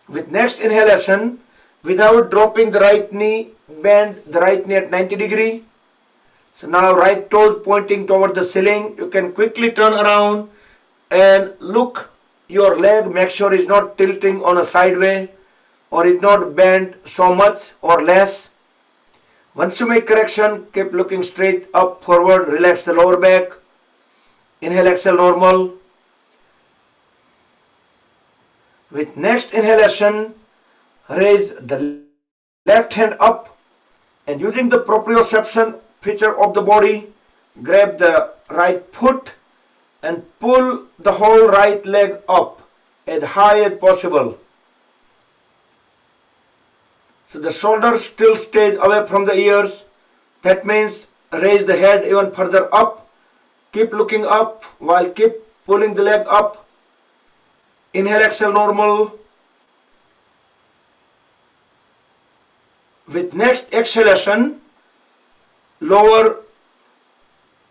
With next inhalation, without dropping the right knee, bend the right knee at 90 degree. So now right toes pointing toward the ceiling. You can quickly turn around and look your leg. Make sure it's not tilting on a sideway or it's not bent so much or less. Once you make correction, keep looking straight up, forward, relax the lower back. Inhale, exhale, normal. With next inhalation, raise the left hand up and using the proprioception feature of the body, grab the right foot and pull the whole right leg up as high as possible. So the shoulders still stays away from the ears. That means raise the head even further up. Keep looking up while keep pulling the leg up. Inhale, exhale, normal. With next exhalation, lower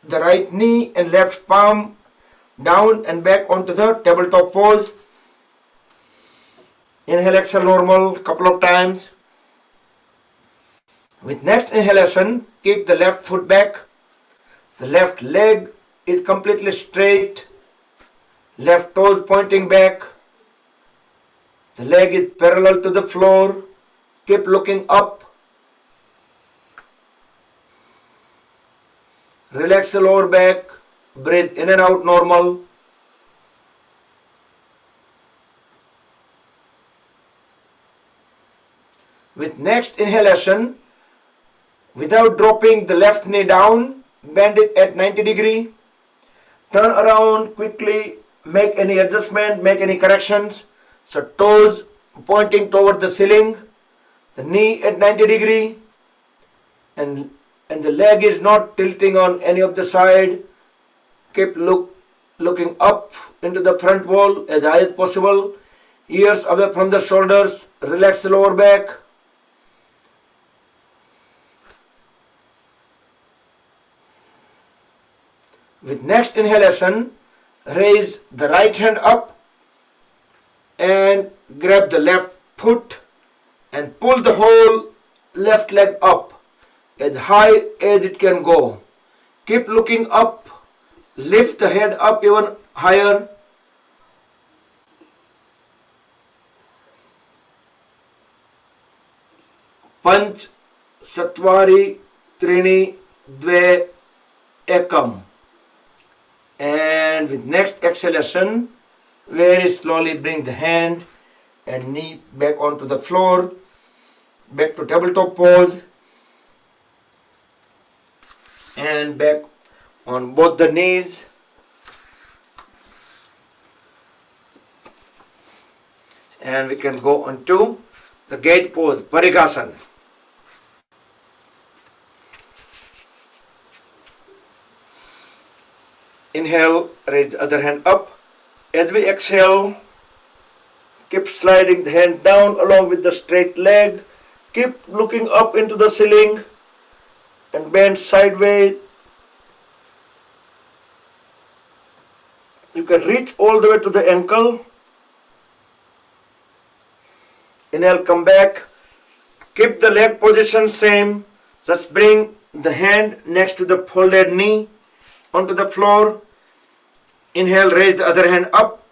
the right knee and left palm down and back onto the tabletop pose. Inhale, exhale, normal, couple of times. With next inhalation, keep the left foot back. The left leg is completely straight. Left toes pointing back. The leg is parallel to the floor. Keep looking up. Relax the lower back. Breathe in and out normal. With next inhalation, without dropping the left knee down, bend it at 90 degree. Turn around quickly, make any adjustment, make any corrections. So toes pointing toward the ceiling, the knee at 90 degree, and the leg is not tilting on any of the side. Keep looking up into the front wall as high as possible. Ears away from the shoulders. Relax the lower back. With next inhalation, raise the right hand up and grab the left foot and pull the whole left leg up as high as it can go. Keep looking up, lift the head up even higher. Panch, Satvari, Trini, Dve, Ekam. And with next exhalation, very slowly bring the hand and knee back onto the floor, back to tabletop pose, and back on both the knees. And we can go on to the gate pose, Bodigasan. Inhale, raise the other hand up. As we exhale, keep sliding the hand down along with the straight leg. Keep looking up into the ceiling and bend sideways. You can reach all the way to the ankle. Inhale, come back. Keep the leg position same. Just bring the hand next to the folded knee onto the floor. Inhale, raise the other hand up.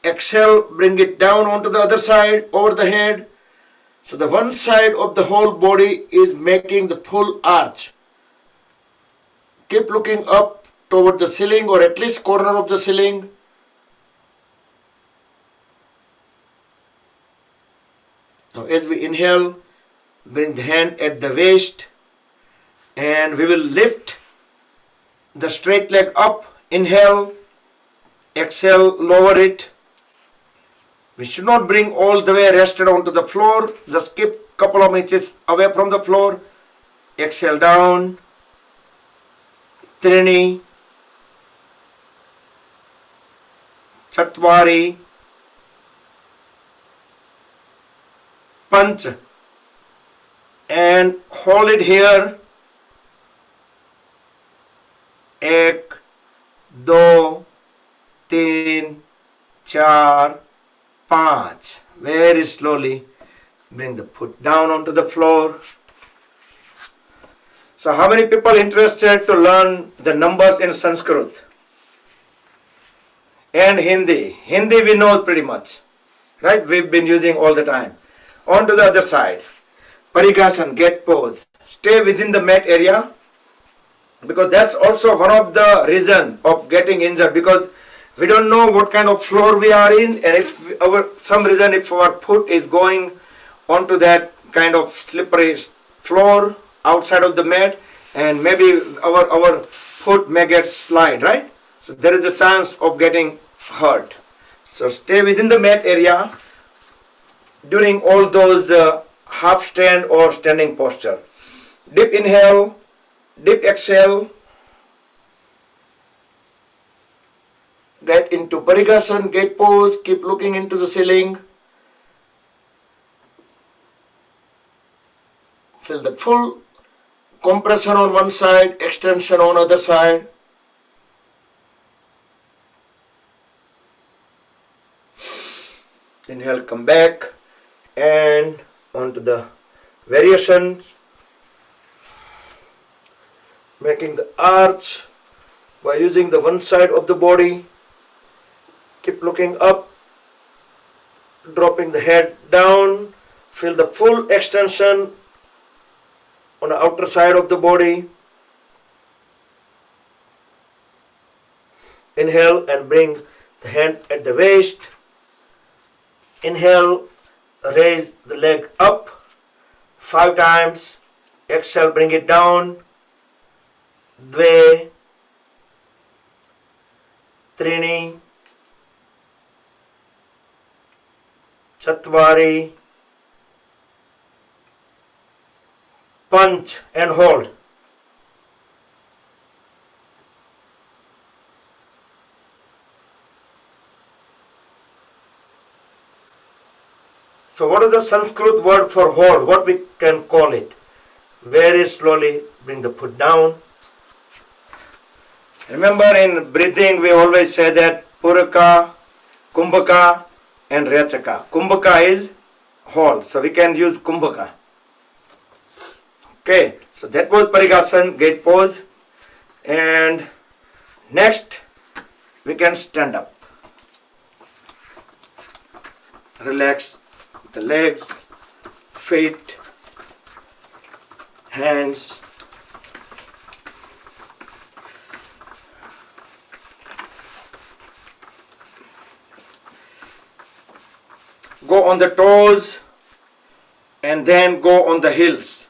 Exhale, bring it down onto the other side, over the head. So the one side of the whole body is making the full arch. Keep looking up toward the ceiling or at least corner of the ceiling. Now as we inhale, bring the hand at the waist and we will lift the straight leg up. Inhale, exhale, lower it. We should not bring all the way rested onto the floor. Just keep a couple of inches away from the floor. Exhale down. Trini, Chatvari, Panch, and hold it here. Ek, do, teen, char, panch. Very slowly bring the foot down onto the floor. So how many people interested to learn the numbers in Sanskrit and Hindi? Hindi we know pretty much, right? We've been using all the time. On to the other side. Bodigasan, gate pose. Stay within the mat area because that's also one of the reasons of getting injured because we don't know what kind of floor we are in, and if if our foot is going onto that kind of slippery floor outside of the mat, and maybe our foot may get slide, right? So there is a chance of getting hurt. So stay within the mat area during all those half stand or standing posture. Deep inhale, deep exhale. Get into Bodigasan, gate pose, keep looking into the ceiling. Feel the full compression on one side, extension on other side. Inhale, come back and onto the variations. Making the arch by using the one side of the body. Keep looking up, dropping the head down. Feel the full extension on the outer side of the body. Inhale and bring the hand at the waist. Inhale, raise the leg up 5 times. Exhale, bring it down. Dve, Trini, Chatvari, Panch, and hold. So what is the Sanskrit word for hold? What we can call it? Very slowly bring the foot down. Remember in breathing we always say that Puraka, Kumbhaka and Rechaka. Kumbhaka is hold. So we can use Kumbhaka. Okay. So that was Bodigasan, gate pose. And next we can stand up. Relax the legs, feet, hands. Go on the toes and then go on the heels.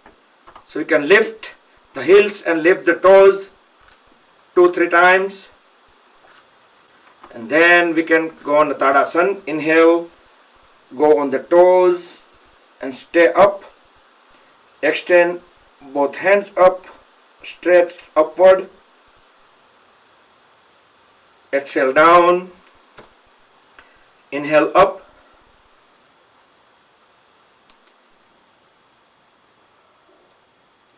So you can lift the heels and lift the toes 2-3 times. And then we can go on the Tadasana. Inhale, go on the toes and stay up. Extend both hands up, stretch upward. Exhale down. Inhale up.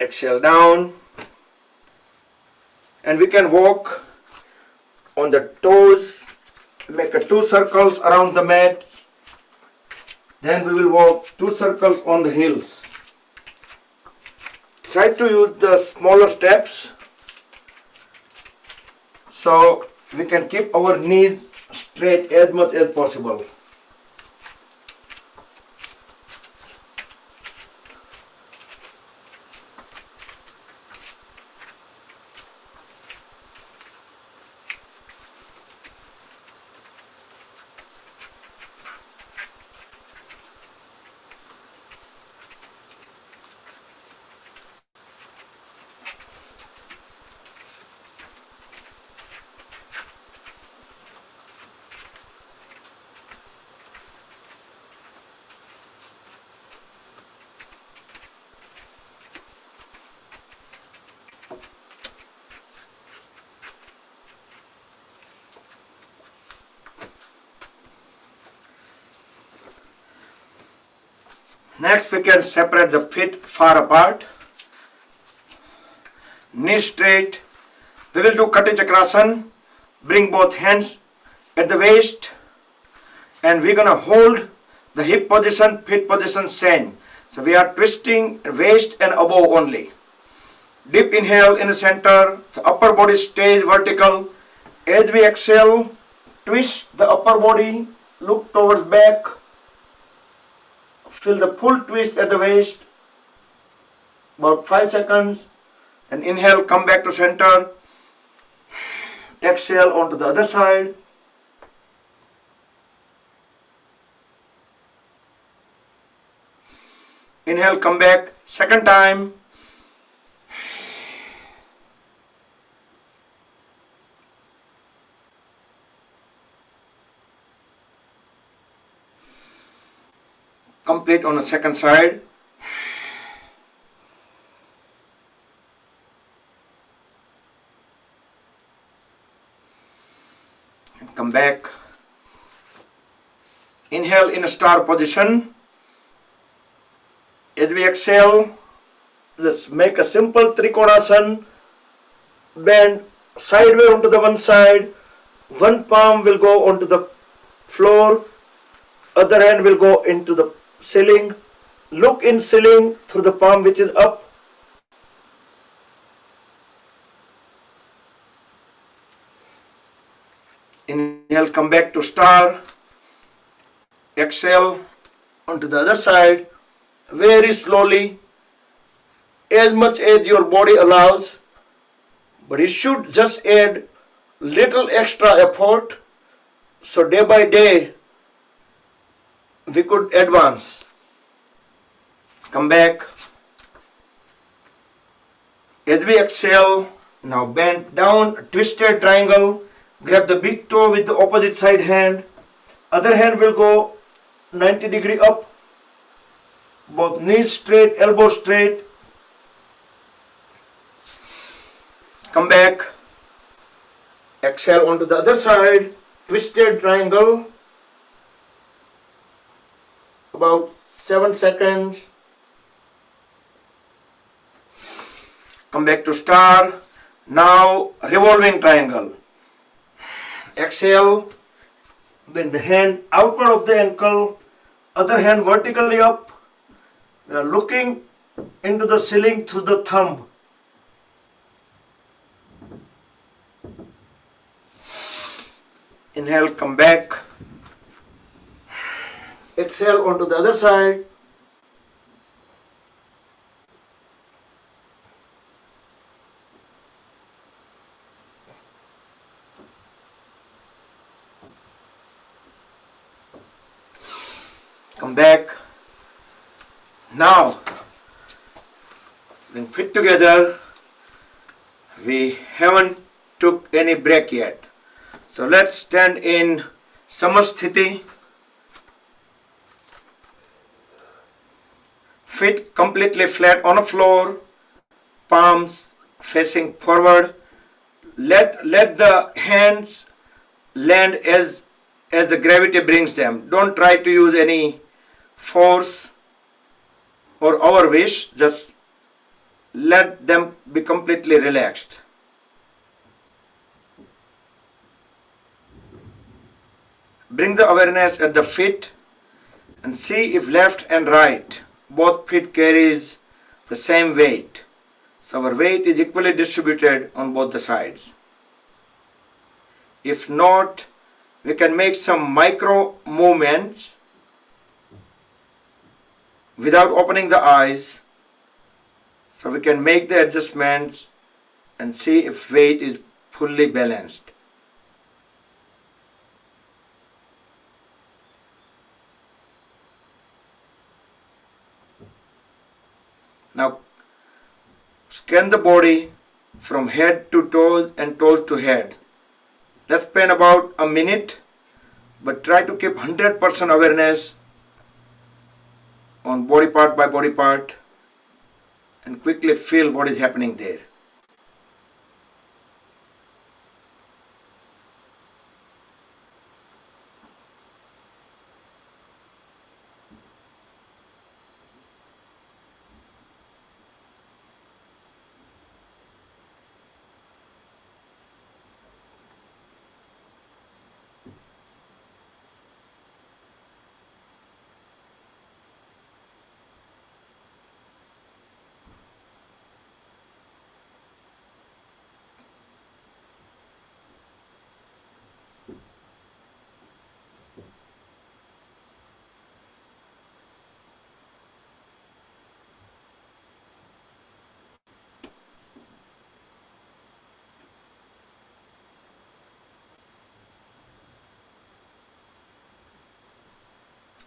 Exhale down. And we can walk on the toes, make 2 circles around the mat. Then we will walk 2 circles on the heels. Try to use the smaller steps so we can keep our knees straight as much as possible. Next, we can separate the feet far apart. Knees straight. We will do Kati Chakrasana. Bring both hands at the waist. And we're going to hold the hip position, feet position same. So we are twisting waist and above only. Deep inhale in the center. The upper body stays vertical. As we exhale, twist the upper body. Look towards back. Feel the full twist at the waist, about 5 seconds, and inhale, come back to center, exhale onto the other side, inhale, come back, second time, complete on the second side. And come back. Inhale in a star position. As we exhale, just make a simple Trikonasana. Bend sideways onto the one side. One palm will go onto the floor. Other hand will go into the ceiling. Look in ceiling through the palm which is up. Inhale, come back to star. Exhale onto the other side. Very slowly, as much as your body allows. But you should just add little extra effort. So day by day, we could advance. Come back. As we exhale, now bend down, twisted triangle. Grab the big toe with the opposite side hand. Other hand will go 90 degree up. Both knees straight, elbows straight. Come back. Exhale onto the other side. Twisted triangle. About 7 seconds. Come back to star. Now revolving triangle. Exhale. Bend the hand outward of the ankle. Other hand vertically up. We are looking into the ceiling through the thumb. Inhale, come back. Exhale onto the other side. Come back. Now, then feet together. We haven't took any break yet. So let's stand in Samasthiti. Feet completely flat on the floor. Palms facing forward. Let the hands land as the gravity brings them. Don't try to use any force or our wish. Just let them be completely relaxed. Bring the awareness at the feet and see if left and right, both feet carries the same weight. So our weight is equally distributed on both the sides. If not, we can make some micro movements without opening the eyes. So we can make the adjustments and see if weight is fully balanced. Now scan the body from head to toes and toes to head. Let's spend about a minute, but try to keep 100% awareness on body part by body part and quickly feel what is happening there.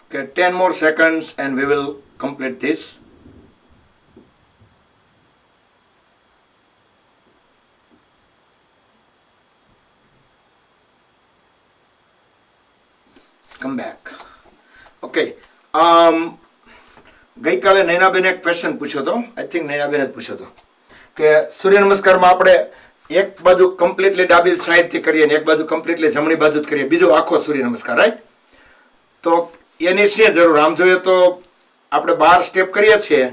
Okay, 10 more seconds and we will complete this. Come back. Okay. ગઈકાલે નૈનાબેને એક question પૂછ્યો હતો. I think નૈનાબેને જ પૂછ્યો હતો કે સૂર્ય નમસ્કારમાં આપણે એક બાજુ કમ્પ્લીટલી ડાબી સાઈડથી કરીએ ને એક બાજુ કમ્પ્લીટલી જમણી બાજુ જ કરીએ, બીજો આખો સૂર્ય નમસ્કાર, રાઈટ? તો એની શું જરૂર? આમ જોઈએ તો આપણે 12 સ્ટેપ કરીએ છીએ,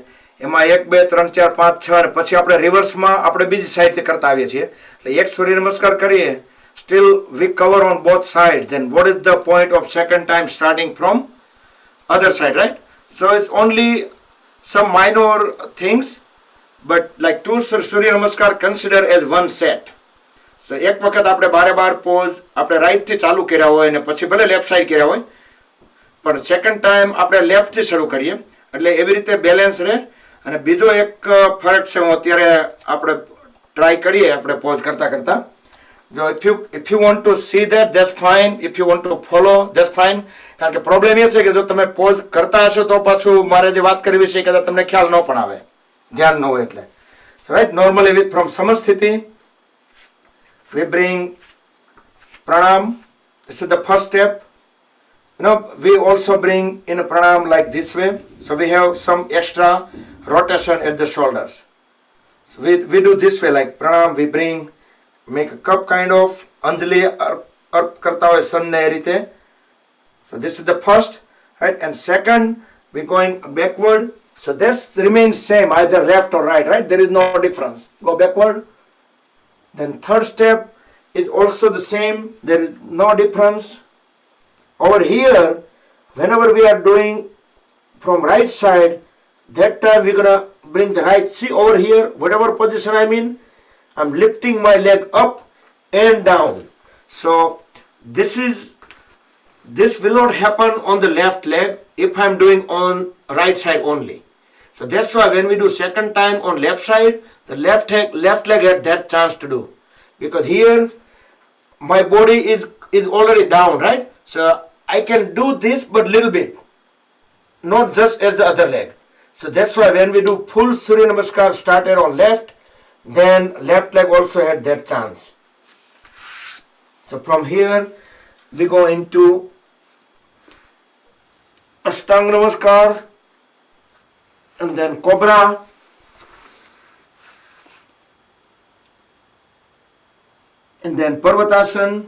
એમાં 1 2 3 4 5 6 અને પછી આપણે રિવર્સમાં આપણે બીજી સાઈડથી કરતા આવીએ છીએ. એટલે એક સૂર્ય નમસ્કાર કરીએ, still we cover on both sides. Then what is the point of second time starting from other side, right? So it's only some minor things, but like 2 Surya Namaskar consider as one set. So એક વખત આપણે બારે pose આપણે right થી ચાલુ કર્યા હોય અને પછી ભલે લેફ્ટ સાઈડ કર્યા હોય, પણ સેકન્ડ ટાઈમ આપણે લેફ્ટ થી શરૂ કરીએ એટલે એવી રીતે બેલેન્સ રહે. અને બીજો એક ફરક છે, હું અત્યારે આપણે ટ્રાય કરીએ આપણે પોઝ કરતા કરતા. So if you want to see that, that's fine. If you want to follow, that's fine. કારણ કે પ્રોબ્લેમ એ છે કે જો તમે પોઝ કરતા હશો તો પાછું મારે જે વાત કરવી છે કદાચ તમને ખ્યાલ ન પણ આવે, ધ્યાન ન હોય એટલે. So right, normally from Samasthiti we bring Pranayam. This is the first step. We also bring in a Pranayam like this way. So we have some extra rotation at the shoulders. So we do this way, like Pranayam we bring, make a cup kind of, Anjali up karta hoy sun ne rite. So this is the first, right? And second we going backward. So this remains same, either left or right, right? There is no difference. Go backward. Then third step is also the same. There is no difference. Over here, whenever we are doing from right side, that time we're gonna bring the right. See over here, whatever position I'm in, I'm lifting my leg up and down. So this will not happen on the left leg if I'm doing on right side only. So that's why when we do second time on left side, the left leg had that chance to do. Because here my body is already down, right? So I can do this but little bit. not just as the other leg. So that's why when we do full Surya Namaskar started on left, then left leg also had that chance. So from here we go into Ashtanga Namaskar, and then Cobra, and then Parvatasana.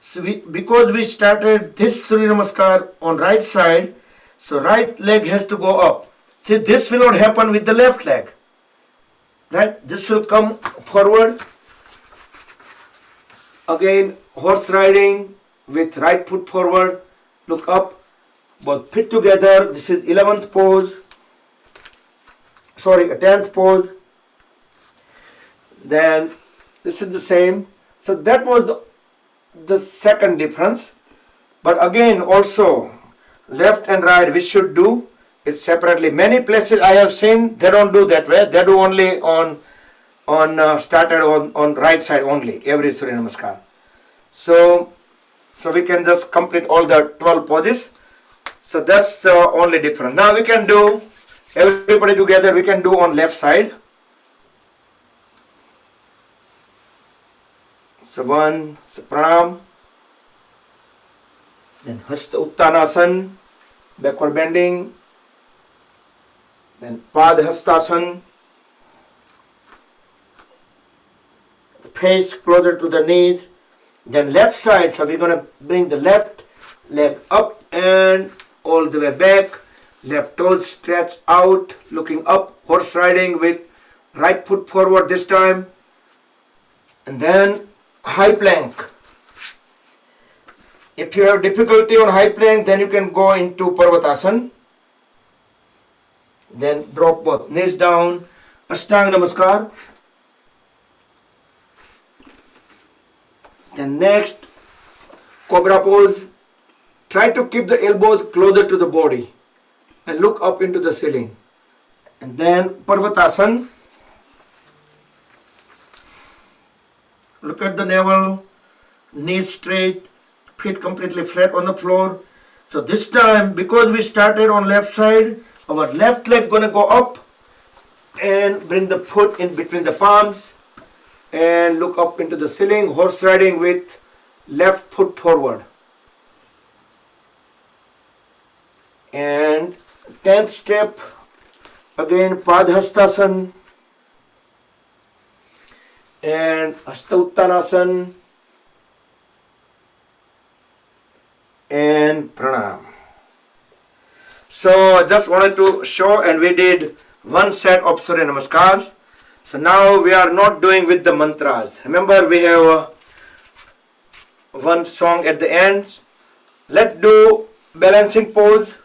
So because we started this Surya Namaskar on right side, so right leg has to go up. See, this will not happen with the left leg. Right? This will come forward. Again, horse riding with right foot forward, look up, both feet together. This is 11th pose. Sorry, 10th pose. Then this is the same. So that was the second difference. But again, also left and right we should do it separately. Many places I have seen they don't do that way. They do only on started on right side only every Surya Namaskar. So we can just complete all the 12 poses. So that's the only difference. Now we can do everybody together. We can do on left side. So one, so Pranayam, then Hasta Uttanasana, backward bending, then Padhastasana, face closer to the knees, then left side. So we're going to bring the left leg up and all the way back, left toes stretch out, looking up, horse riding with right foot forward this time, and then high plank. If you have difficulty on high plank, then you can go into Parvatasana. Then drop both knees down, Ashtanga Namaskar. Then next, Cobra pose. Try to keep the elbows closer to the body and look up into the ceiling. And then Parvatasana. Look at the navel, knees straight, feet completely flat on the floor. So this time, because we started on left side, our left leg gonna go up and bring the foot in between the palms and look up into the ceiling, horse riding with left foot forward. And 10th step, again Padhastasana and Hasta Uttanasana and Pranayam. So I just wanted to show, and we did one set of Surya Namaskar. So now we are not doing with the mantras. Remember, we have one song at the end. Let's do balancing pose.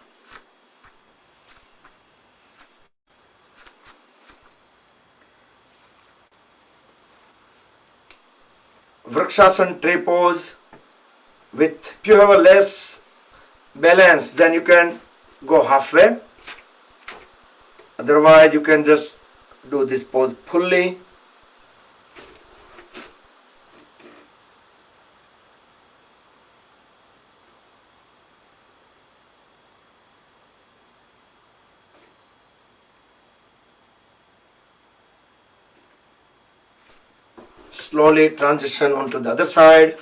Vrikshasana tree pose. If you have a less balance, then you can go halfway. Otherwise, you can just do this pose fully. Slowly transition onto the other side.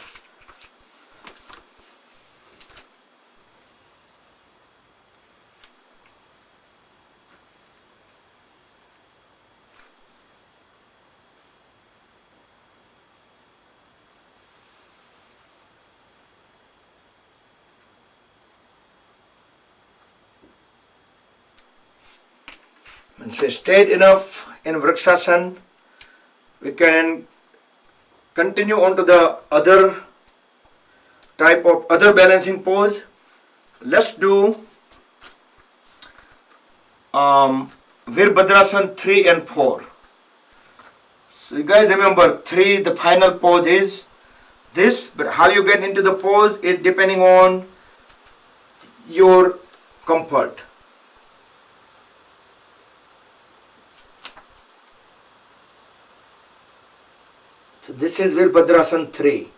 Once we stayed enough in Vrikshasana, we can continue on to the other type of other balancing pose. Let's do Bhadrasana 3 and 4. So you guys remember 3, the final pose is this, but how you get into the pose is depending on your comfort. So this is Bhadrasana 3.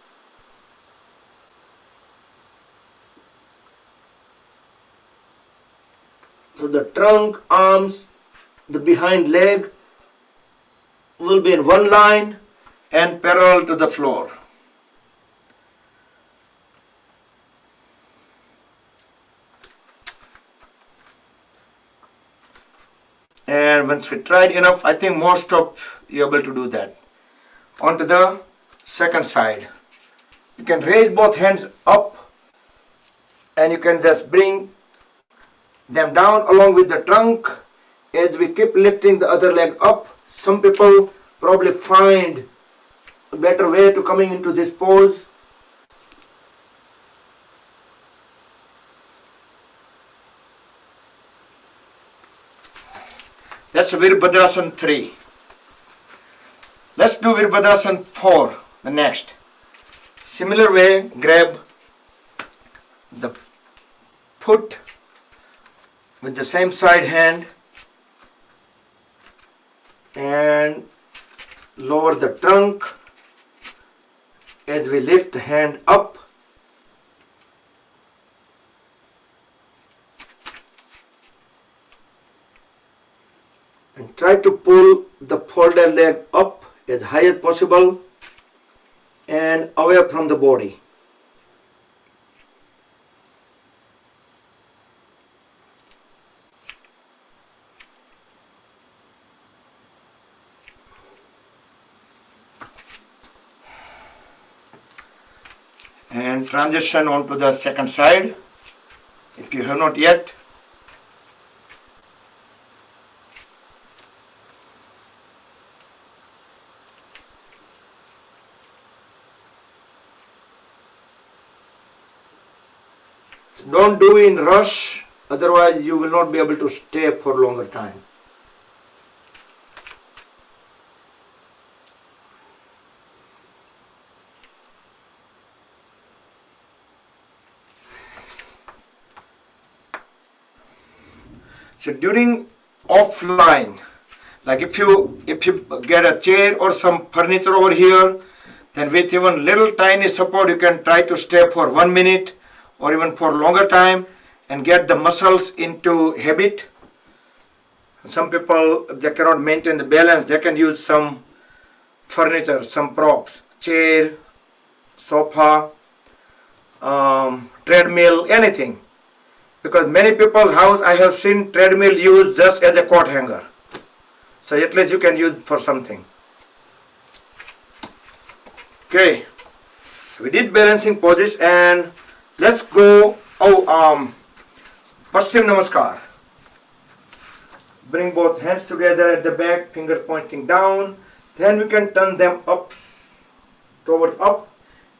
So the trunk, arms, the behind leg will be in one line and parallel to the floor. And once we tried enough, I think most of you are able to do that. On to the second side. You can raise both hands up and you can just bring them down along with the trunk as we keep lifting the other leg up. Some people probably find a better way to coming into this pose. That's Bhadrasana 3. Let's do Bhadrasana 4, the next. Similar way, grab the foot with the same side hand and lower the trunk as we lift the hand up. And try to pull the folded leg up as high as possible and away from the body. And transition onto the second side if you have not yet. Don't do in rush, otherwise you will not be able to stay for longer time. So during offline, like if you get a chair or some furniture over here, then with even little tiny support you can try to stay for 1 minute or even for longer time and get the muscles into habit. Some people, if they cannot maintain the balance, they can use some furniture, some props, chair, sofa, treadmill, anything. Because many people's house I have seen treadmill used just as a coat hanger. So at least you can use for something. Okay, so we did balancing poses and let's go, Pastim Namaskar. Bring both hands together at the back, finger pointing down. Then we can turn them up, towards up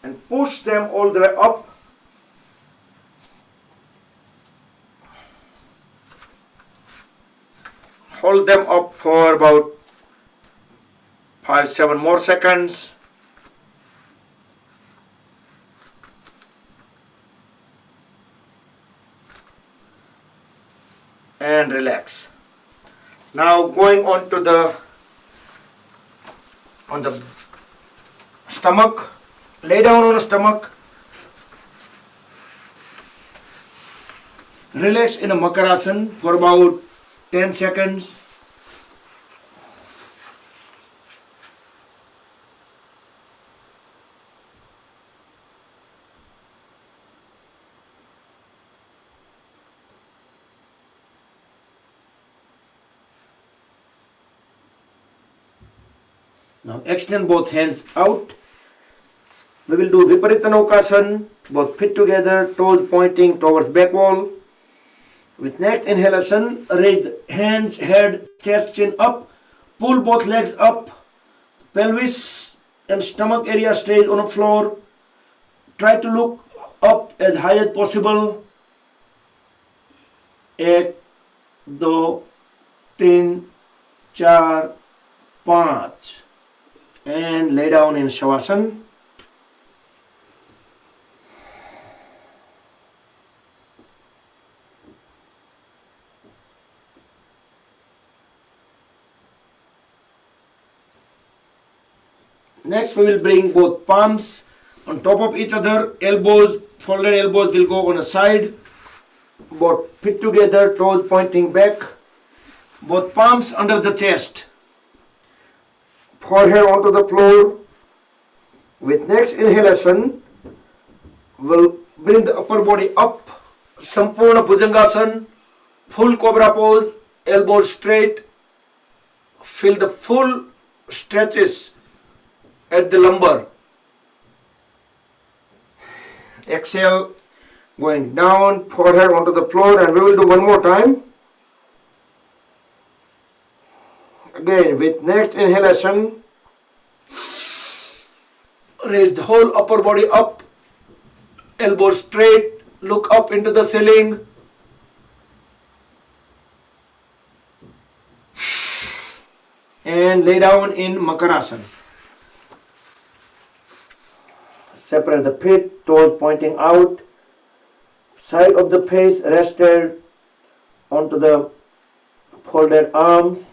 and push them all the way up. Hold them up for about 5-7 more seconds. And relax. Now going on to the stomach. Lay down on the stomach. Relax in a Gomukhasan for about 10 seconds. Now extend both hands out. We will do Viparittanokasana, both feet together, toes pointing towards back wall. With next inhalation, raise hands, head, chest, chin up. Pull both legs up. Pelvis and stomach area stays on the floor. Try to look up as high as possible. 1, 2, 3, 4, 5. And lay down in Shavasana. Next we will bring both palms on top of each other, elbows, folded elbows will go on a side. both feet together, toes pointing back, both palms under the chest, forehead onto the floor. With next inhalation, we'll bring the upper body up, Sampurna Bhujangasana, full cobra pose, elbows straight. Feel the full stretches at the lumbar. Exhale, going down, forehead onto the floor, and we will do one more time. Again, with next inhalation, raise the whole upper body up, elbows straight, look up into the ceiling. And lay down in Makarasana. Separate the feet, toes pointing out, side of the face rested onto the folded arms.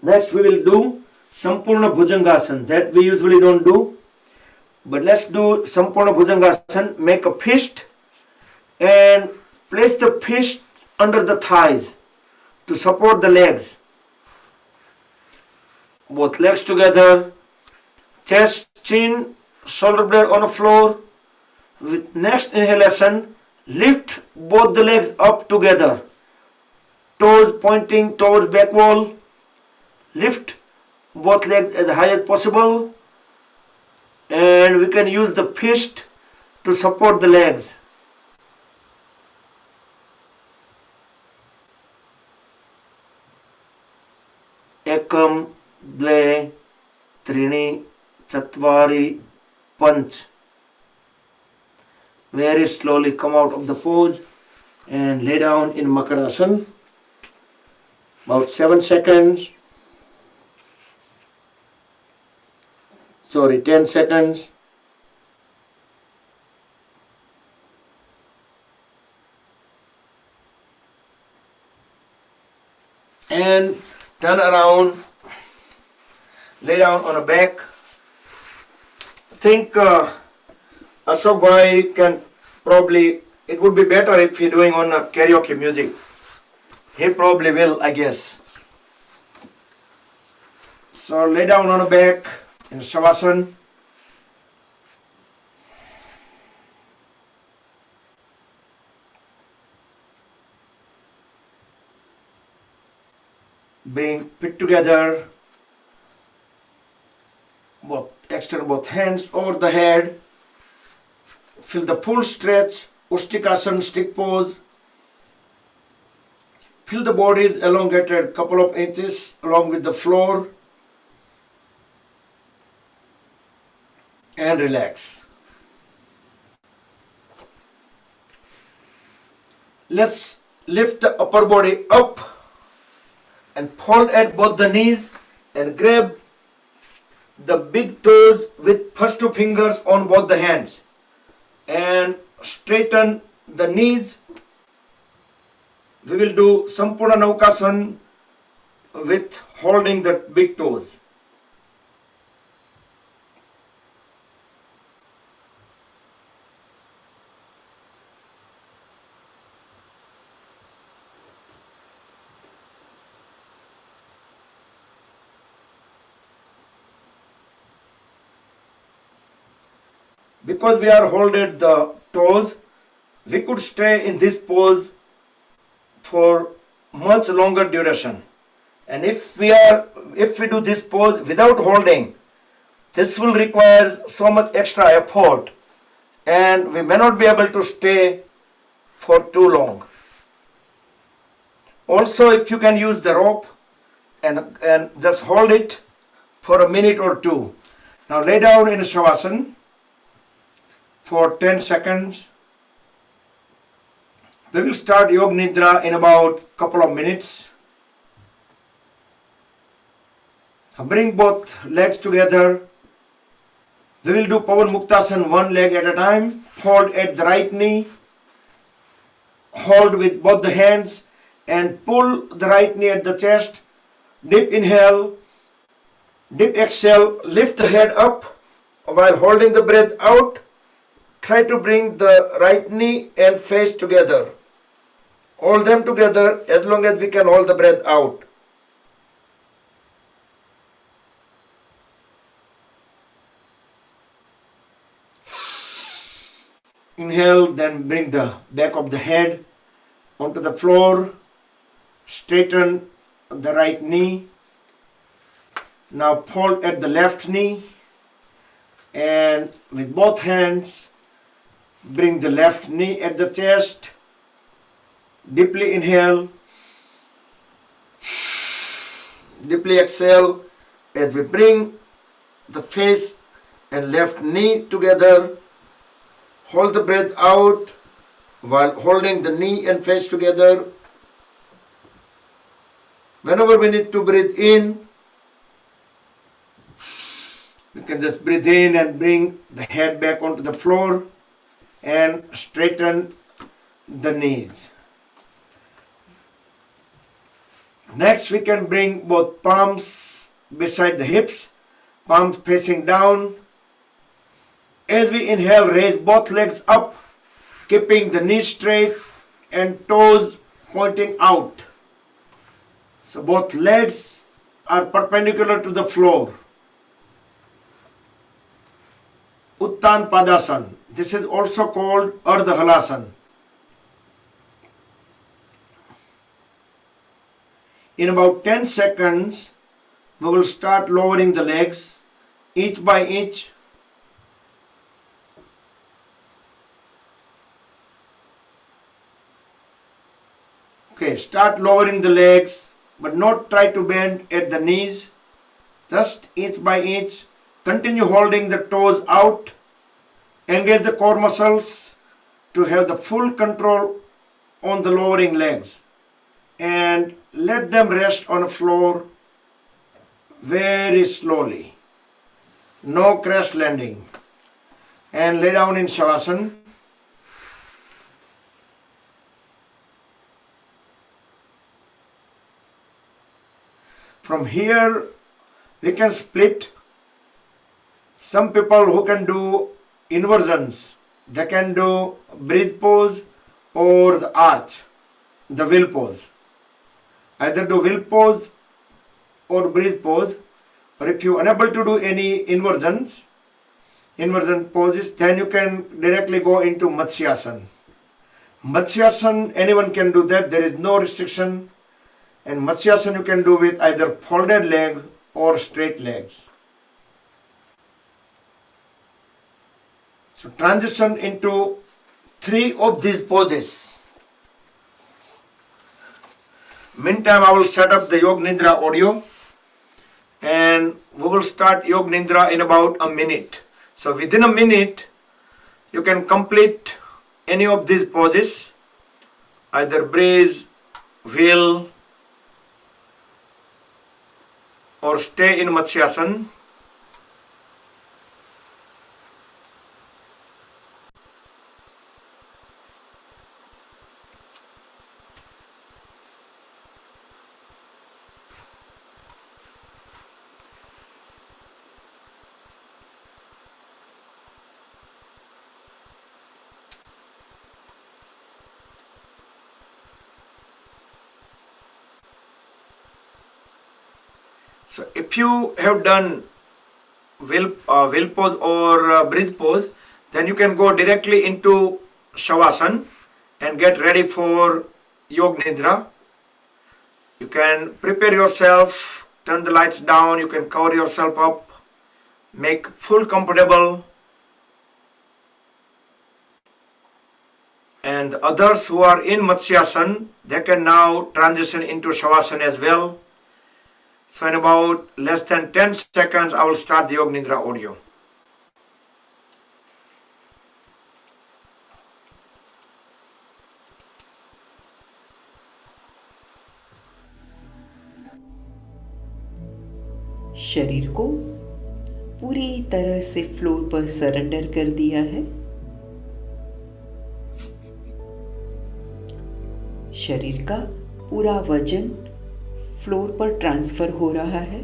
Next we will do Sampurna Bhujangasana. That we usually don't do. But let's do Sampurna Bhujangasana. Make a fist and place the fist under the thighs to support the legs. Both legs together. Chest, chin, shoulder blade on the floor. With next inhalation, lift both the legs up together. Toes pointing towards back wall. Lift both legs as high as possible, and we can use the fist to support the legs. Ekam, dve, trini, chatvari, panch. Very slowly come out of the pose and lay down in Makarasana. About 7 seconds. 10 seconds. And turn around, lay down on a back. I think Ashok Bhai can probably, it would be better if you're doing on a karaoke music. He probably will, I guess. So lay down on a back in Shavasana. Bring feet together. Extend both hands over the head. Feel the full stretch. Ustikasana, stick pose. Feel the body is elongated couple of inches along with the floor. And relax. Let's lift the upper body up and fold at both the knees and grab the big toes with first two fingers on both the hands and straighten the knees. We will do Sampurna Naukasana with holding the big toes. Because we are holding the toes, we could stay in this pose for much longer duration. And if we do this pose without holding, this will require so much extra effort and we may not be able to stay for too long. Also, if you can use the rope and just hold it for a minute or two. Now lay down in Shavasana for 10 seconds. We will start Yoga Nidra in about couple of minutes. Bring both legs together. We will do Pavan Muktasana one leg at a time. Hold at the right knee. Hold with both the hands and pull the right knee at the chest. Deep inhale Deep exhale, lift the head up while holding the breath out. Try to bring the right knee and face together. Hold them together as long as we can hold the breath out. Inhale, then bring the back of the head onto the floor. Straighten the right knee. Now fold at the left knee. And with both hands, bring the left knee at the chest. Deeply inhale. Deeply exhale as we bring the face and left knee together. Hold the breath out while holding the knee and face together. Whenever we need to breathe in, you can just breathe in and bring the head back onto the floor and straighten the knees. Next, we can bring both palms beside the hips, palms facing down. As we inhale, raise both legs up, keeping the knees straight and toes pointing out. So both legs are perpendicular to the floor. Uttan Padasana. This is also called Urdhamasanana. In about 10 seconds, we will start lowering the legs, each by each. Okay, start lowering the legs, but not try to bend at the knees. Just each by each. Continue holding the toes out. Engage the core muscles to have the full control on the lowering legs. And let them rest on the floor very slowly. No crash landing. And lay down in Shavasana. From here, we can split. Some people who can do inversions, they can do breathe pose or the arch, the wheel pose. Either do wheel pose or breathe pose, or if you are unable to do any inversion poses, then you can directly go into Matsyasana. Matsyasana, anyone can do that, there is no restriction. And Matsyasana you can do with either folded leg or straight legs. So transition into 3 of these poses. Meantime, I will set up the Yoga Nidra audio and we will start Yoga Nidra in about a minute. So within a minute, you can complete any of these poses, either breathe, wheel, or stay in Matsyasana. So if you have done wheel pose or breathe pose, then you can go directly into Shavasana and get ready for Yoga Nidra. You can prepare yourself, turn the lights down, you can cover yourself up, make full comfortable. And the others who are in Matsyasana, they can now transition into Shavasana as well. So in about less than 10 seconds, I will start the Yoga Nidra audio. शरीर को पूरी तरह से floor पर surrender कर दिया है। शरीर का पूरा वजन फ्लोर पर ट्रांसफर हो रहा है।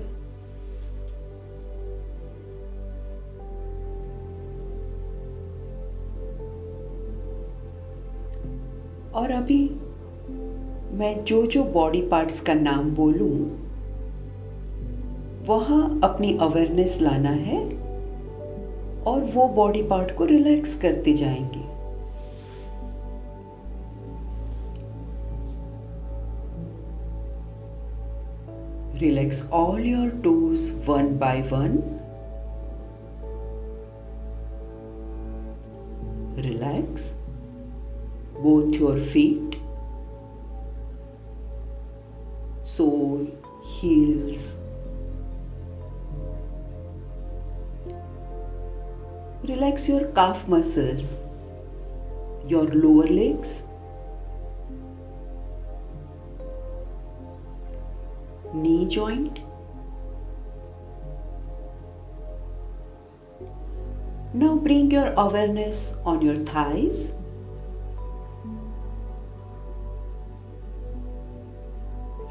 और अभी मैं जो जो बॉडी पार्ट्स का नाम बोलूं वहाँ अपनी अवेयरनेस लाना है और वो बॉडी पार्ट को रिलैक्स करते जाएंगे। Relax all your toes one by one. Relax both your feet, sole, heels. Relax your calf muscles, your lower legs, knee joint. Now bring your awareness on your thighs.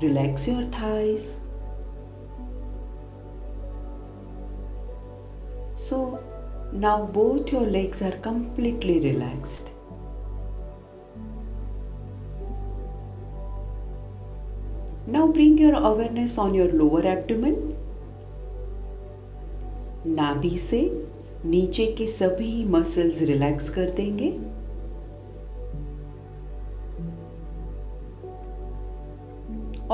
Relax your thighs. So now both your legs are completely relaxed. Now bring your awareness on your lower abdomen. नाभि से नीचे के सभी muscles relax कर देंगे।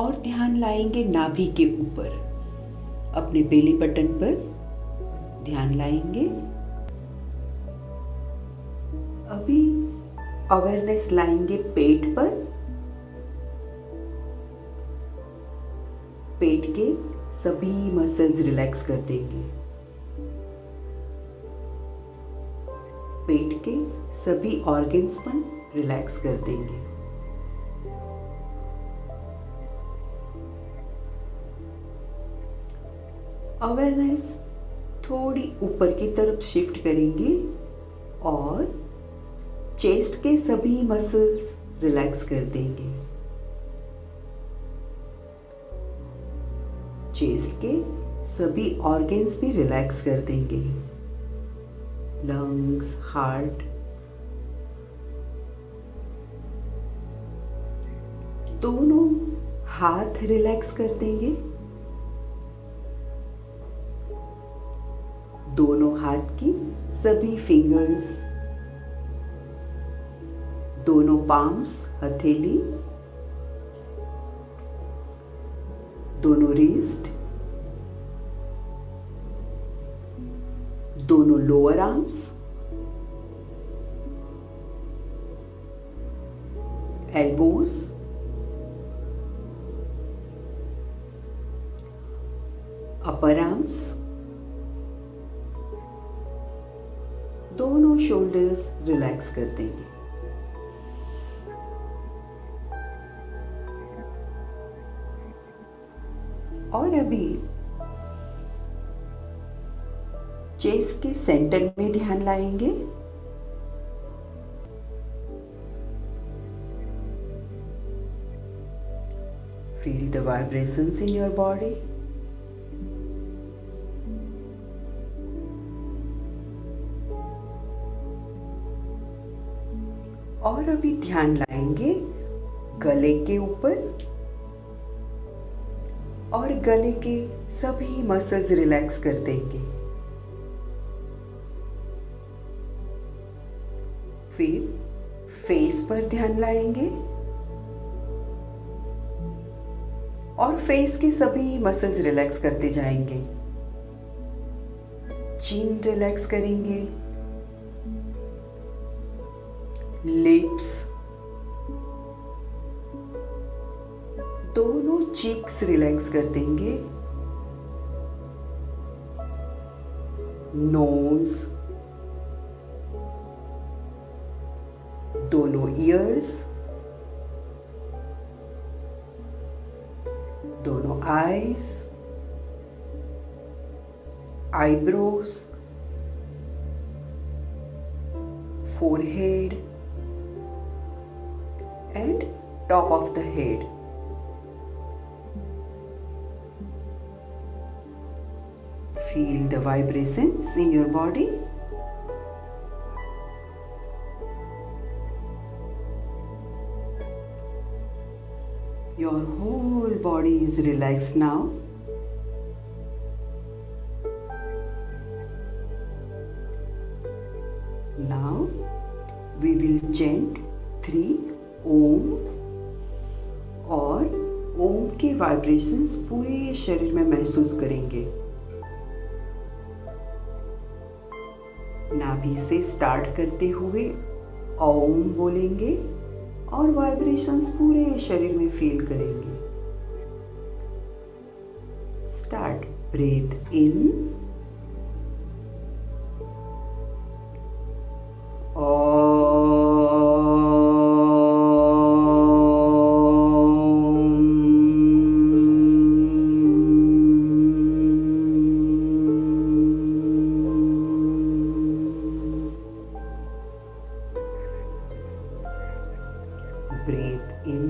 और ध्यान लाएंगे नाभि के ऊपर, अपने बेली बटन पर ध्यान लाएंगे। अभी अवेयरनेस लाएंगे पेट पर। पेट के सभी मसल्स रिलैक्स कर देंगे। पेट के सभी ऑर्गन्स पर रिलैक्स कर देंगे। अवेयरनेस थोड़ी ऊपर की तरफ शिफ्ट करेंगे और चेस्ट के सभी मसल्स रिलैक्स कर देंगे। चेस्ट के सभी ऑर्गन्स भी रिलैक्स कर देंगे। Lungs, heart. दोनों हाथ रिलैक्स कर देंगे। दोनों हाथ की सभी फिंगर्स, दोनों पाम्स, हथेली, दोनों रिस्ट, दोनों लोअर आर्म्स, एल्बोज, अपर आर्म्स, दोनों शोल्डर्स रिलैक्स कर देंगे। और अभी चेस्ट के सेंटर में ध्यान लाएंगे। Feel the vibrations in your body. और अभी ध्यान लाएंगे गले के ऊपर और गले के सभी मसल्स रिलैक्स कर देंगे। फिर फेस पर ध्यान लाएंगे और फेस के सभी मसल्स रिलैक्स करते जाएंगे। चिन रिलैक्स करेंगे, लिप्स, दोनों चीक्स रिलैक्स कर देंगे, नोज, दोनों ईयर्स, दोनों eyes, eyebrows, forehead and top of the head. Feel the vibrations in your body. Your whole body is relaxed now. Now we will chant 3 ओम और ओम के वाइब्रेशंस पूरे शरीर में महसूस करेंगे। नाभि से स्टार्ट करते हुए ओम बोलेंगे और वाइब्रेशंस पूरे शरीर में फील करेंगे। Start, breathe in, breathe in,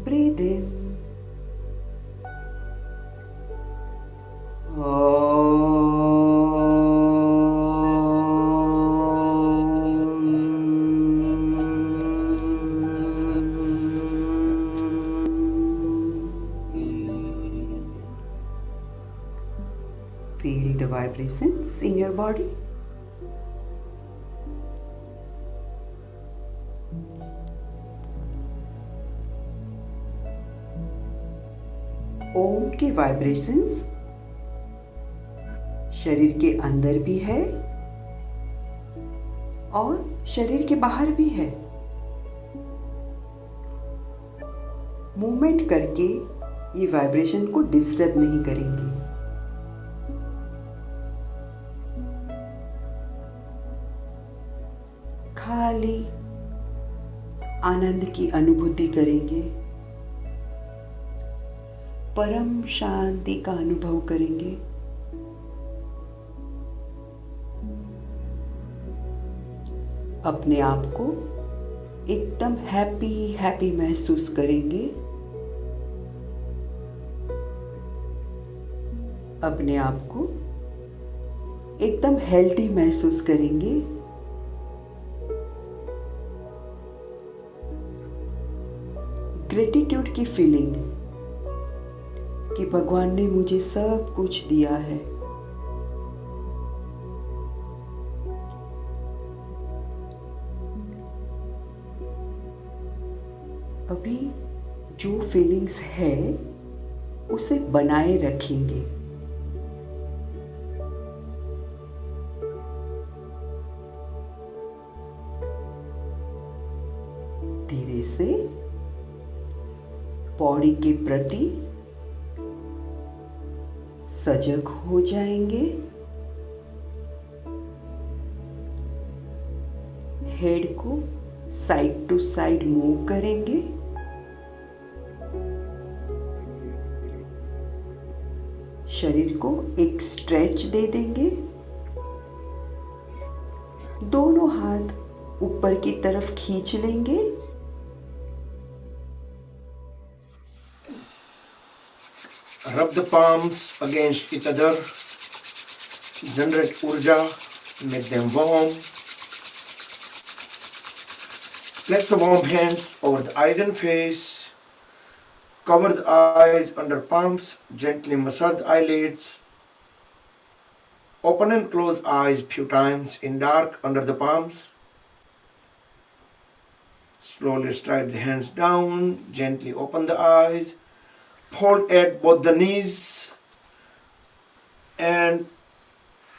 breathe in. Feel the vibrations in your body. ओम के वाइब्रेशंस शरीर के अंदर भी है और शरीर के बाहर भी है। मूवमेंट करके ये वाइब्रेशन को डिस्टर्ब नहीं करेंगे। खाली आनंद की अनुभूति करेंगे, परम शांति का अनुभव करेंगे। अपने आप को एकदम हैप्पी महसूस करेंगे। अपने आप को एकदम हेल्दी महसूस करेंगे। ग्रेटिट्यूड की फीलिंग कि भगवान ने मुझे सब कुछ दिया है। अभी जो फीलिंग्स है उसे बनाए रखेंगे। धीरे से बॉडी के प्रति सजग हो जाएंगे। हेड को साइड टू साइड मूव करेंगे। शरीर को एक स्ट्रेच दे देंगे। दोनों हाथ ऊपर की तरफ खींच लेंगे। Rub the palms against each other, generate urja, make them warm. Place the warm hands over the eyes and face. Cover the eyes under palms, gently massage the eyelids. Open and close eyes few times in dark under the palms. Slowly slide the hands down, gently open the eyes. Hold at both the knees and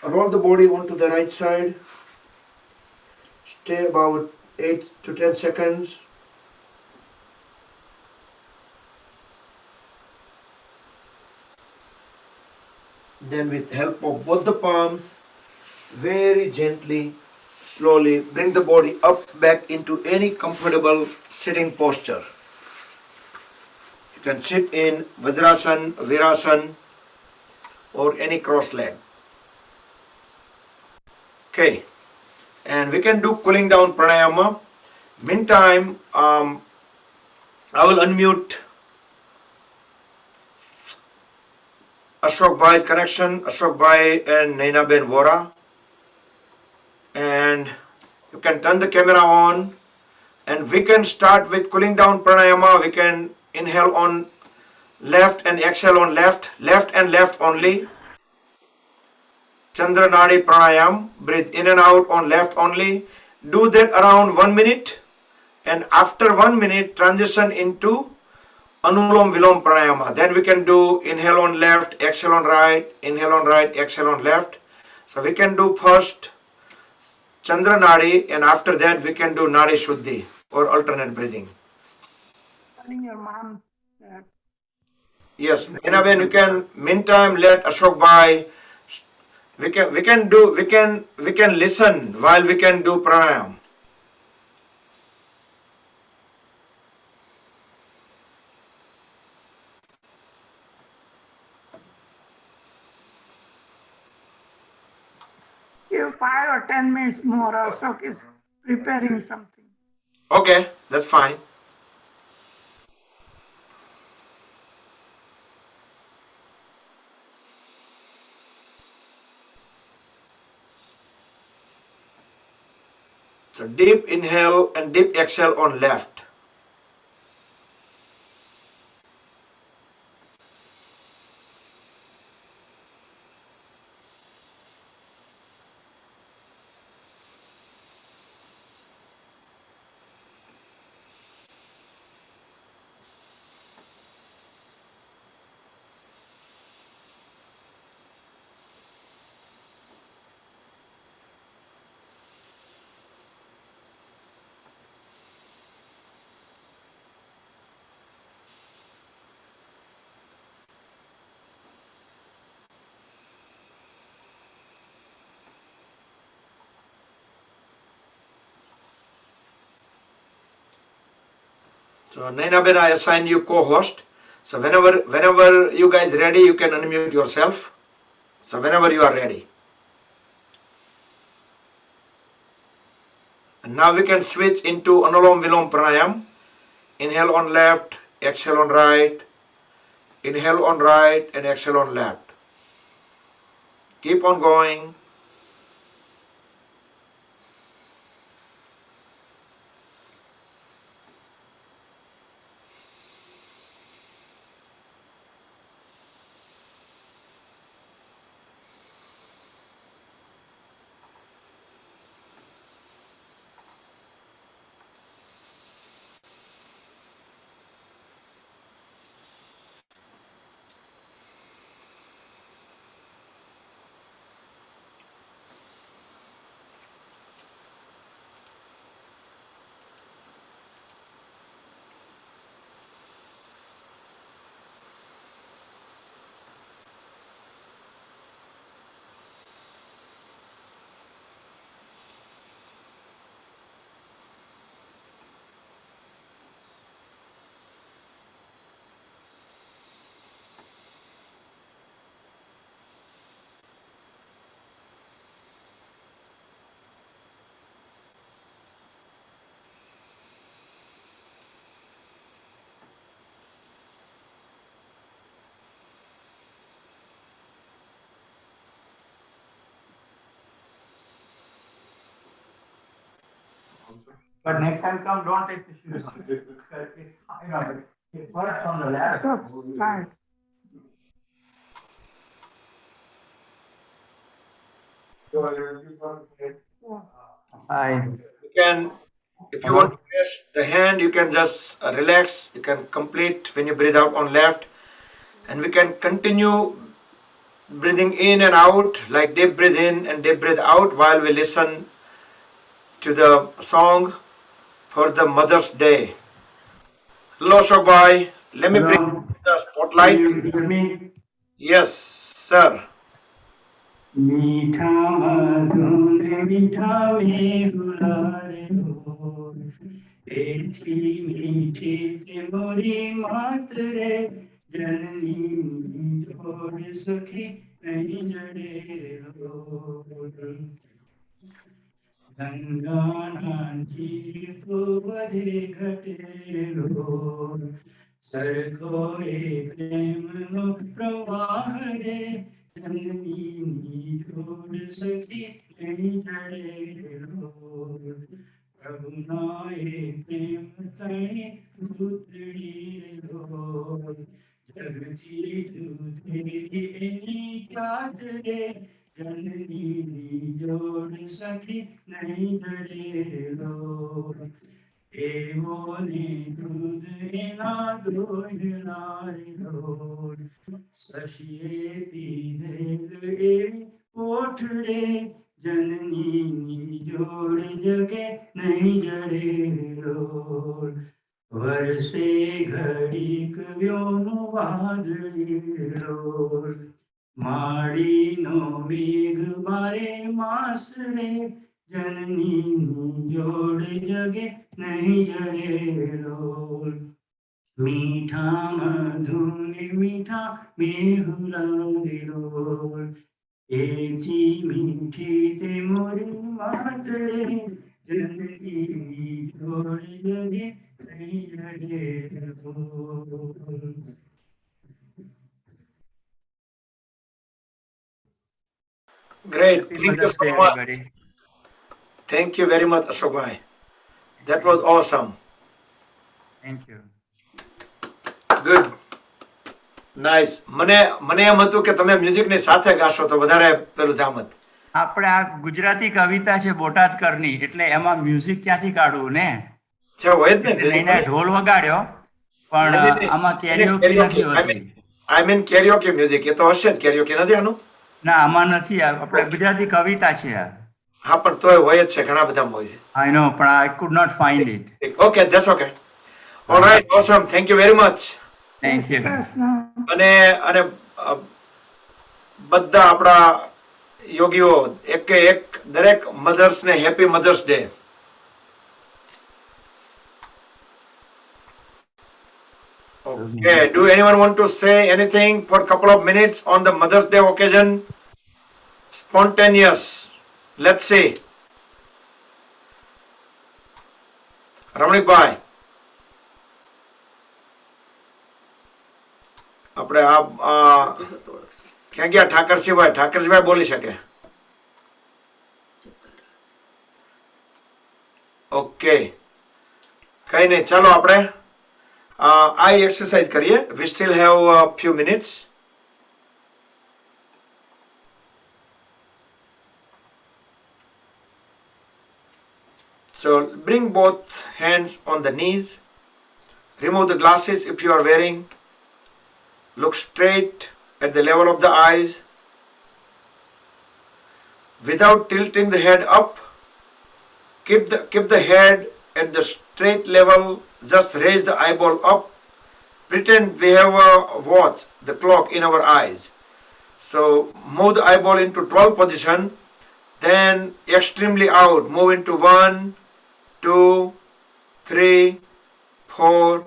roll the body onto the right side. Stay about 8 to 10 seconds. Then with help of both the palms, very gently, slowly bring the body up back into any comfortable sitting posture. You can sit in Bhadrasana, Virasana or any cross leg. Okay, and we can do cooling down pranayama. Meantime, I will unmute Ashok Bhai's connection, Ashok Bhai and Naina Ben Vora. And you can turn the camera on and we can start with cooling down pranayama. We can inhale on left and exhale on left and left only. Chandra Nadi Pranayam, breathe in and out on left only. Do that around 1 minute, and after 1 minute transition into Anulom Vilom Pranayama. Then we can do inhale on left, exhale on right, inhale on right, exhale on left. So we can do first Chandra Nadi, and after that we can do Nadi Shuddhi or alternate breathing. Telling your mom. Yes, in a way you can meantime let Ashok Bhai. We can listen while we can do pranayam. Give 5 or 10 minutes more. Ashok is preparing something. Okay, that's fine. So deep inhale and deep exhale on left. So Naina Ben, I assign you co-host. So whenever you guys ready, you can unmute yourself. So whenever you are ready. And now we can switch into Anulom Vilom Pranayam. Inhale on left, exhale on right. Inhale on right and exhale on left. Keep on going. But next time come, don't take the shoes off. Because it's, it's worse on the ladder. Right. I You can, if you want to rest the hand, you can just relax. You can complete when you breathe out on left. And we can continue breathing in and out, like deep breathe in and deep breathe out while we listen to the song for the Mother's Day. Hello, Shobai. Let me bring Hello. the Can spotlight. you hear me? Yes, sir. मीठा मधुर मीठा मेहुला रे मोर एठी मीठी ते मोरी मात रे जननी जोड़ सुखी नहीं जड़े रो ગંગાના વધે ઘટેલો સરખો એ પ્રેમનો પ્રવાહ રે જનની જોડ સખી નહીં જડેલો પ્રભુના એ પ્રેમ તણે ઉતરી રો જગતી જુદે એની કાજ રે જનની જોડ સખી નહીં જડેલો એવો ને દૂધ એના દોહનારો શશીએ પીધેલ એવી પોઠડે જનની જોડ જગે નહીં જડેલો વર્ષે ઘડીક વ્યોમ વાદળીલો માડીનો મેઘ બારે માસ રે જનની જોડ જગે નહીં જડેલો મીઠા મધુને મીઠા મેહુલાવેલો એથી મીઠી તે મોરી માત રે જનની જોડ જગે નહીં જડેલો. Great. Thank you so much. Everybody. Thank you very much, Ashok bhai. That was awesome. Thank you. Good. Nice. મને એમ હતું કે તમે મ્યુઝિકની સાથે ગાશો તો વધારે પેલું જામત. આપણે આ ગુજરાતી કવિતા છે બોટાદકરની એટલે એમાં મ્યુઝિક ક્યાંથી કાઢવું ને છે હોય જ ને. લઈને ઢોલ વગાડ્યો પણ આમાં કેરીઓકી નથી હોતી. I mean karaoke music. એ તો હશે જ karaoke નથી આનું? ના આમાં નથી આપણે ગુજરાતી કવિતા છે આ. હા પણ તોય હોય જ છે ઘણા બધામાં હોય છે. I know પણ I could not find it. Okay, that's okay. All right, awesome. Thank you very much. Thank you. અને બધા આપણા યોગીઓ એકે એક દરેક મધર્સ ને happy Mother's Day. Okay, do anyone want to say anything for a couple of minutes on the Mother's Day occasion? Spontaneous. Let's see. Ramanik bhai. આપણે ક્યાં ગયા ઠાકરસિંહભાઈ બોલી શકે? ઓકે કઈ નહીં, ચાલો આપણે આઈ એક્સરસાઇઝ કરીએ. We still have few minutes. So bring both hands on the knees. Remove the glasses if you are wearing. Look straight at the level of the eyes without tilting the head up. Keep the head at the straight level. Just raise the eyeball up. Pretend we have a watch, the clock in our eyes. So move the eyeball into 12 position. Then extremely out. Move into 1, 2, 3, 4,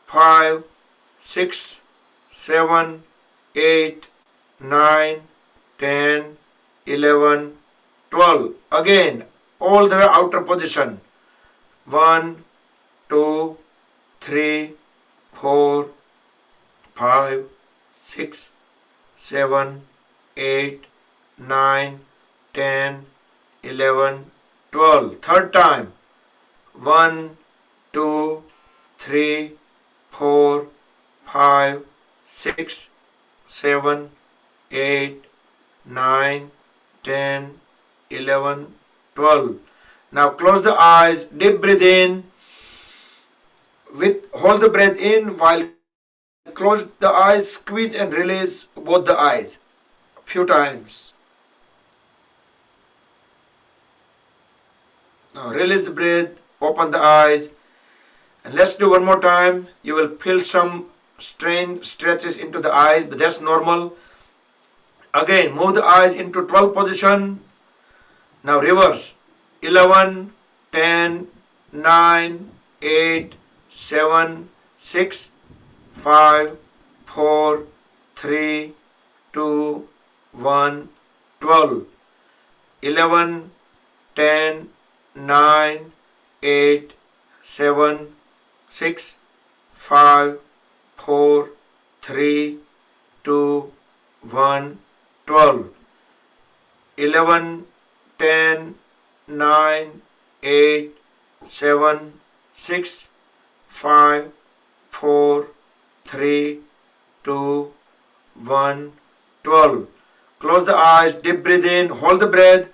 5, 6, 7, 8, 9, 10, 11, 12. Again, all the outer position. 1, 2, 3, 4, 5, 6, 7, 8, 9, 10, 11, 12. Third time. 1, 2, 3, 4, 5, 6, 7, 8, 9, 10, 11, 12. Now close the eyes, deep breathe in. Hold the breath in while close the eyes, squeeze and release both the eyes. Few times. Now release the breath, open the eyes, and let's do one more time. You will feel some strain, stretches into the eyes, but that's normal. Again, move the eyes into 12 position. Now reverse. 11, 10, 9, 8, 7, 6, 5, 4, 3, 2, 1, 12. 11, 10, 9, 8, 7, 6, 5, 4, 3, 2, 1, 12. 11, 10, 9, 8, 7, 6, 5, 4, 3, 2, 1, 12. Close the eyes, deep breathe in, hold the breath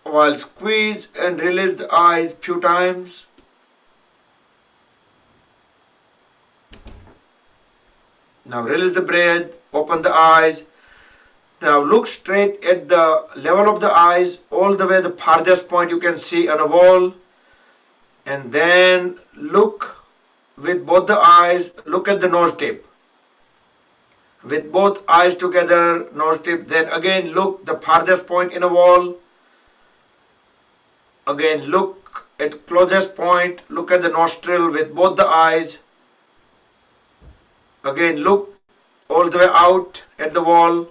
while squeeze and release the eyes few times. Now release the breath, open the eyes. Now look straight at the level of the eyes, all the way the farthest point you can see on a wall. And then look with both the eyes, look at the nose tip. With both eyes together, nose tip, then again look the farthest point in a wall. Again look at closest point, look at the nostril with both the eyes. Again look all the way out at the wall.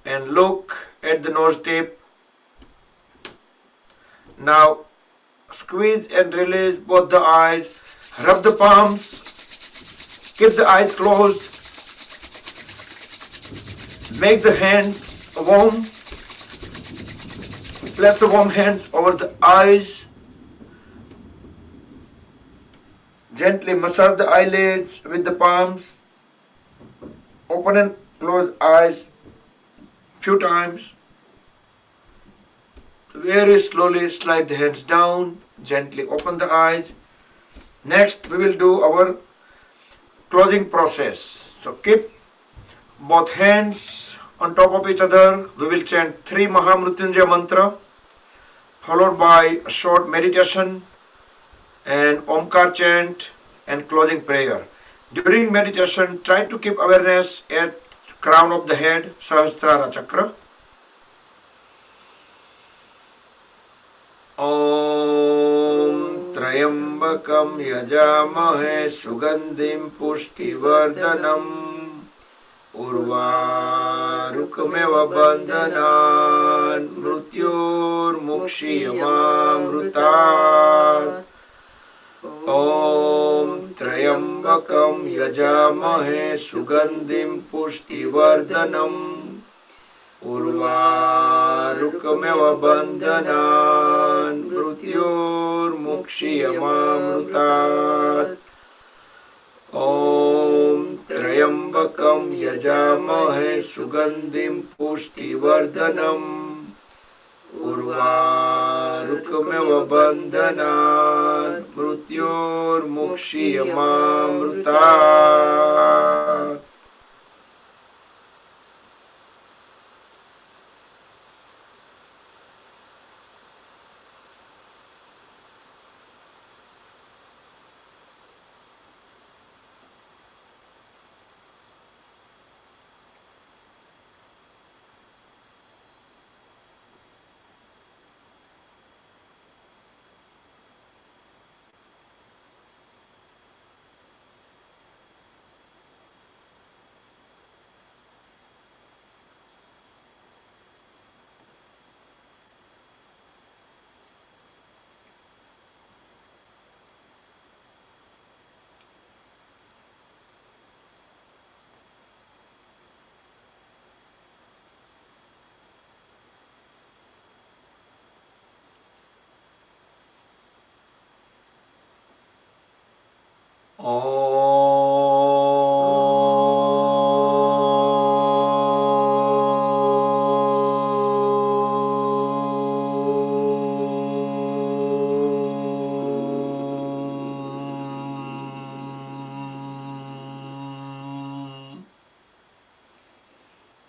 And look at the nose tip. Now squeeze and release both the eyes. Rub the palms. Keep the eyes closed. Make the hands warm. Place the warm hands over the eyes. Gently massage the eyelids with the palms. Open and close eyes few times. Very slowly slide the hands down. Gently open the eyes. Next we will do our closing process. So keep both hands on top of each other. We will chant 3 Mahamrutyunjaya mantra followed by a short meditation and Omkar chant and closing prayer. During meditation, try to keep awareness at crown of the head, Sahasrara Chakra. Om Trayambakam Yajamahe Sugandhim Pushtivardhanam Urvarukmeva Bandhanan Mrutyur Mukshiyamamrutat. Om Trayambakam Yajamahe Sugandhim Pushtivardhanam Urvarukmeva Bandhanan Mrutyur Mukshiyamamrutat. Om Trayambakam Yajamahe Sugandhim Pushtivardhanam Urvarukmeva Bandhanan Mrutyur Mukshiyamamrutat.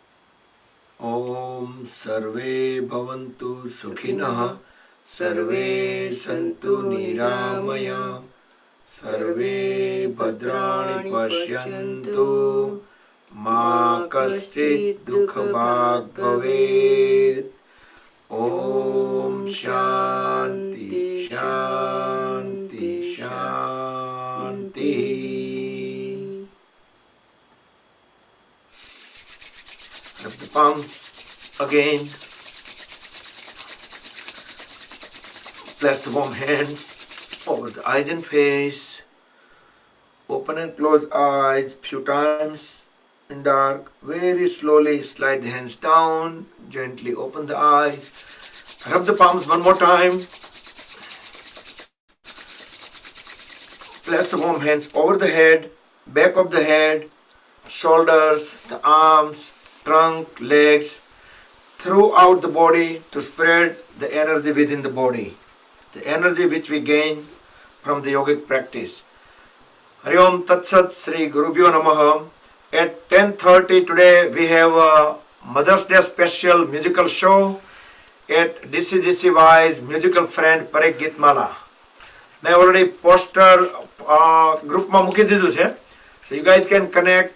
Om Sarve Bhavantu Sukhinah Sarve Santu Niramaya Sarve Bhadrani Pashyantu Ma Kaschit Dukha Bhag Bhavet. Om Shanti Shanti Shanti. Rub the palms again. Place the warm hands over the eyes and face. Open and close eyes few times in dark. Very slowly slide the hands down. Gently open the eyes. Rub the palms one more time. Place the warm hands over the head, back of the head, shoulders, the arms, trunk, legs, throughout the body to spread the energy within the body. The energy which we gain from the yogic practice. Hari Om Tat Sat Sri Gurubhyo Namaha. At 10:30 today we have a Mother's Day special musical show at DCGCY's musical friend Parik Gitmala. મેં already poster ગ્રુપમાં મૂકી દીધું છે. So you guys can connect.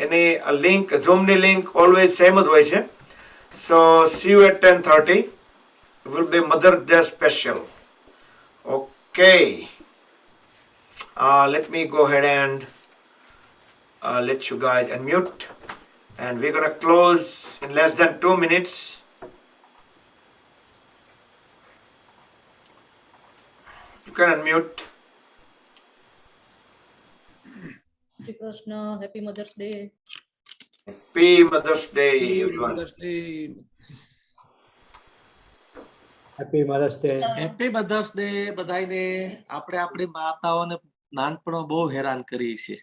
Any link, Zoomની link always same જ હોય છે. So see you at 10:30. It will be Mother's Day special. Okay. Let me go ahead and let you guys unmute. And we're going to close in less than 2 minutes. You can unmute. Shri Krishna, Happy Mother's Day. Happy Mother's Day, everyone. Happy Mother's Day. Happy Mother's Day બધાને. આપણે આપણી માતાઓને નાનપણમાં બહુ હેરાન કરી છે.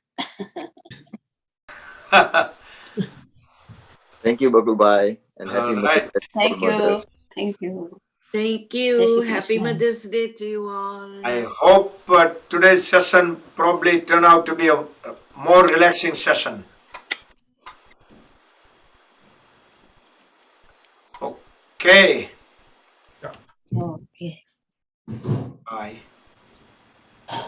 Thank you, Babubai, and happy All right. Mother's Day. Thank you. Thank you. Thank Jai you. Shri Happy Krishna. Mother's Day to you all. I hope today's session probably turn out to be a more relaxing session. Okay. Okay. Bye.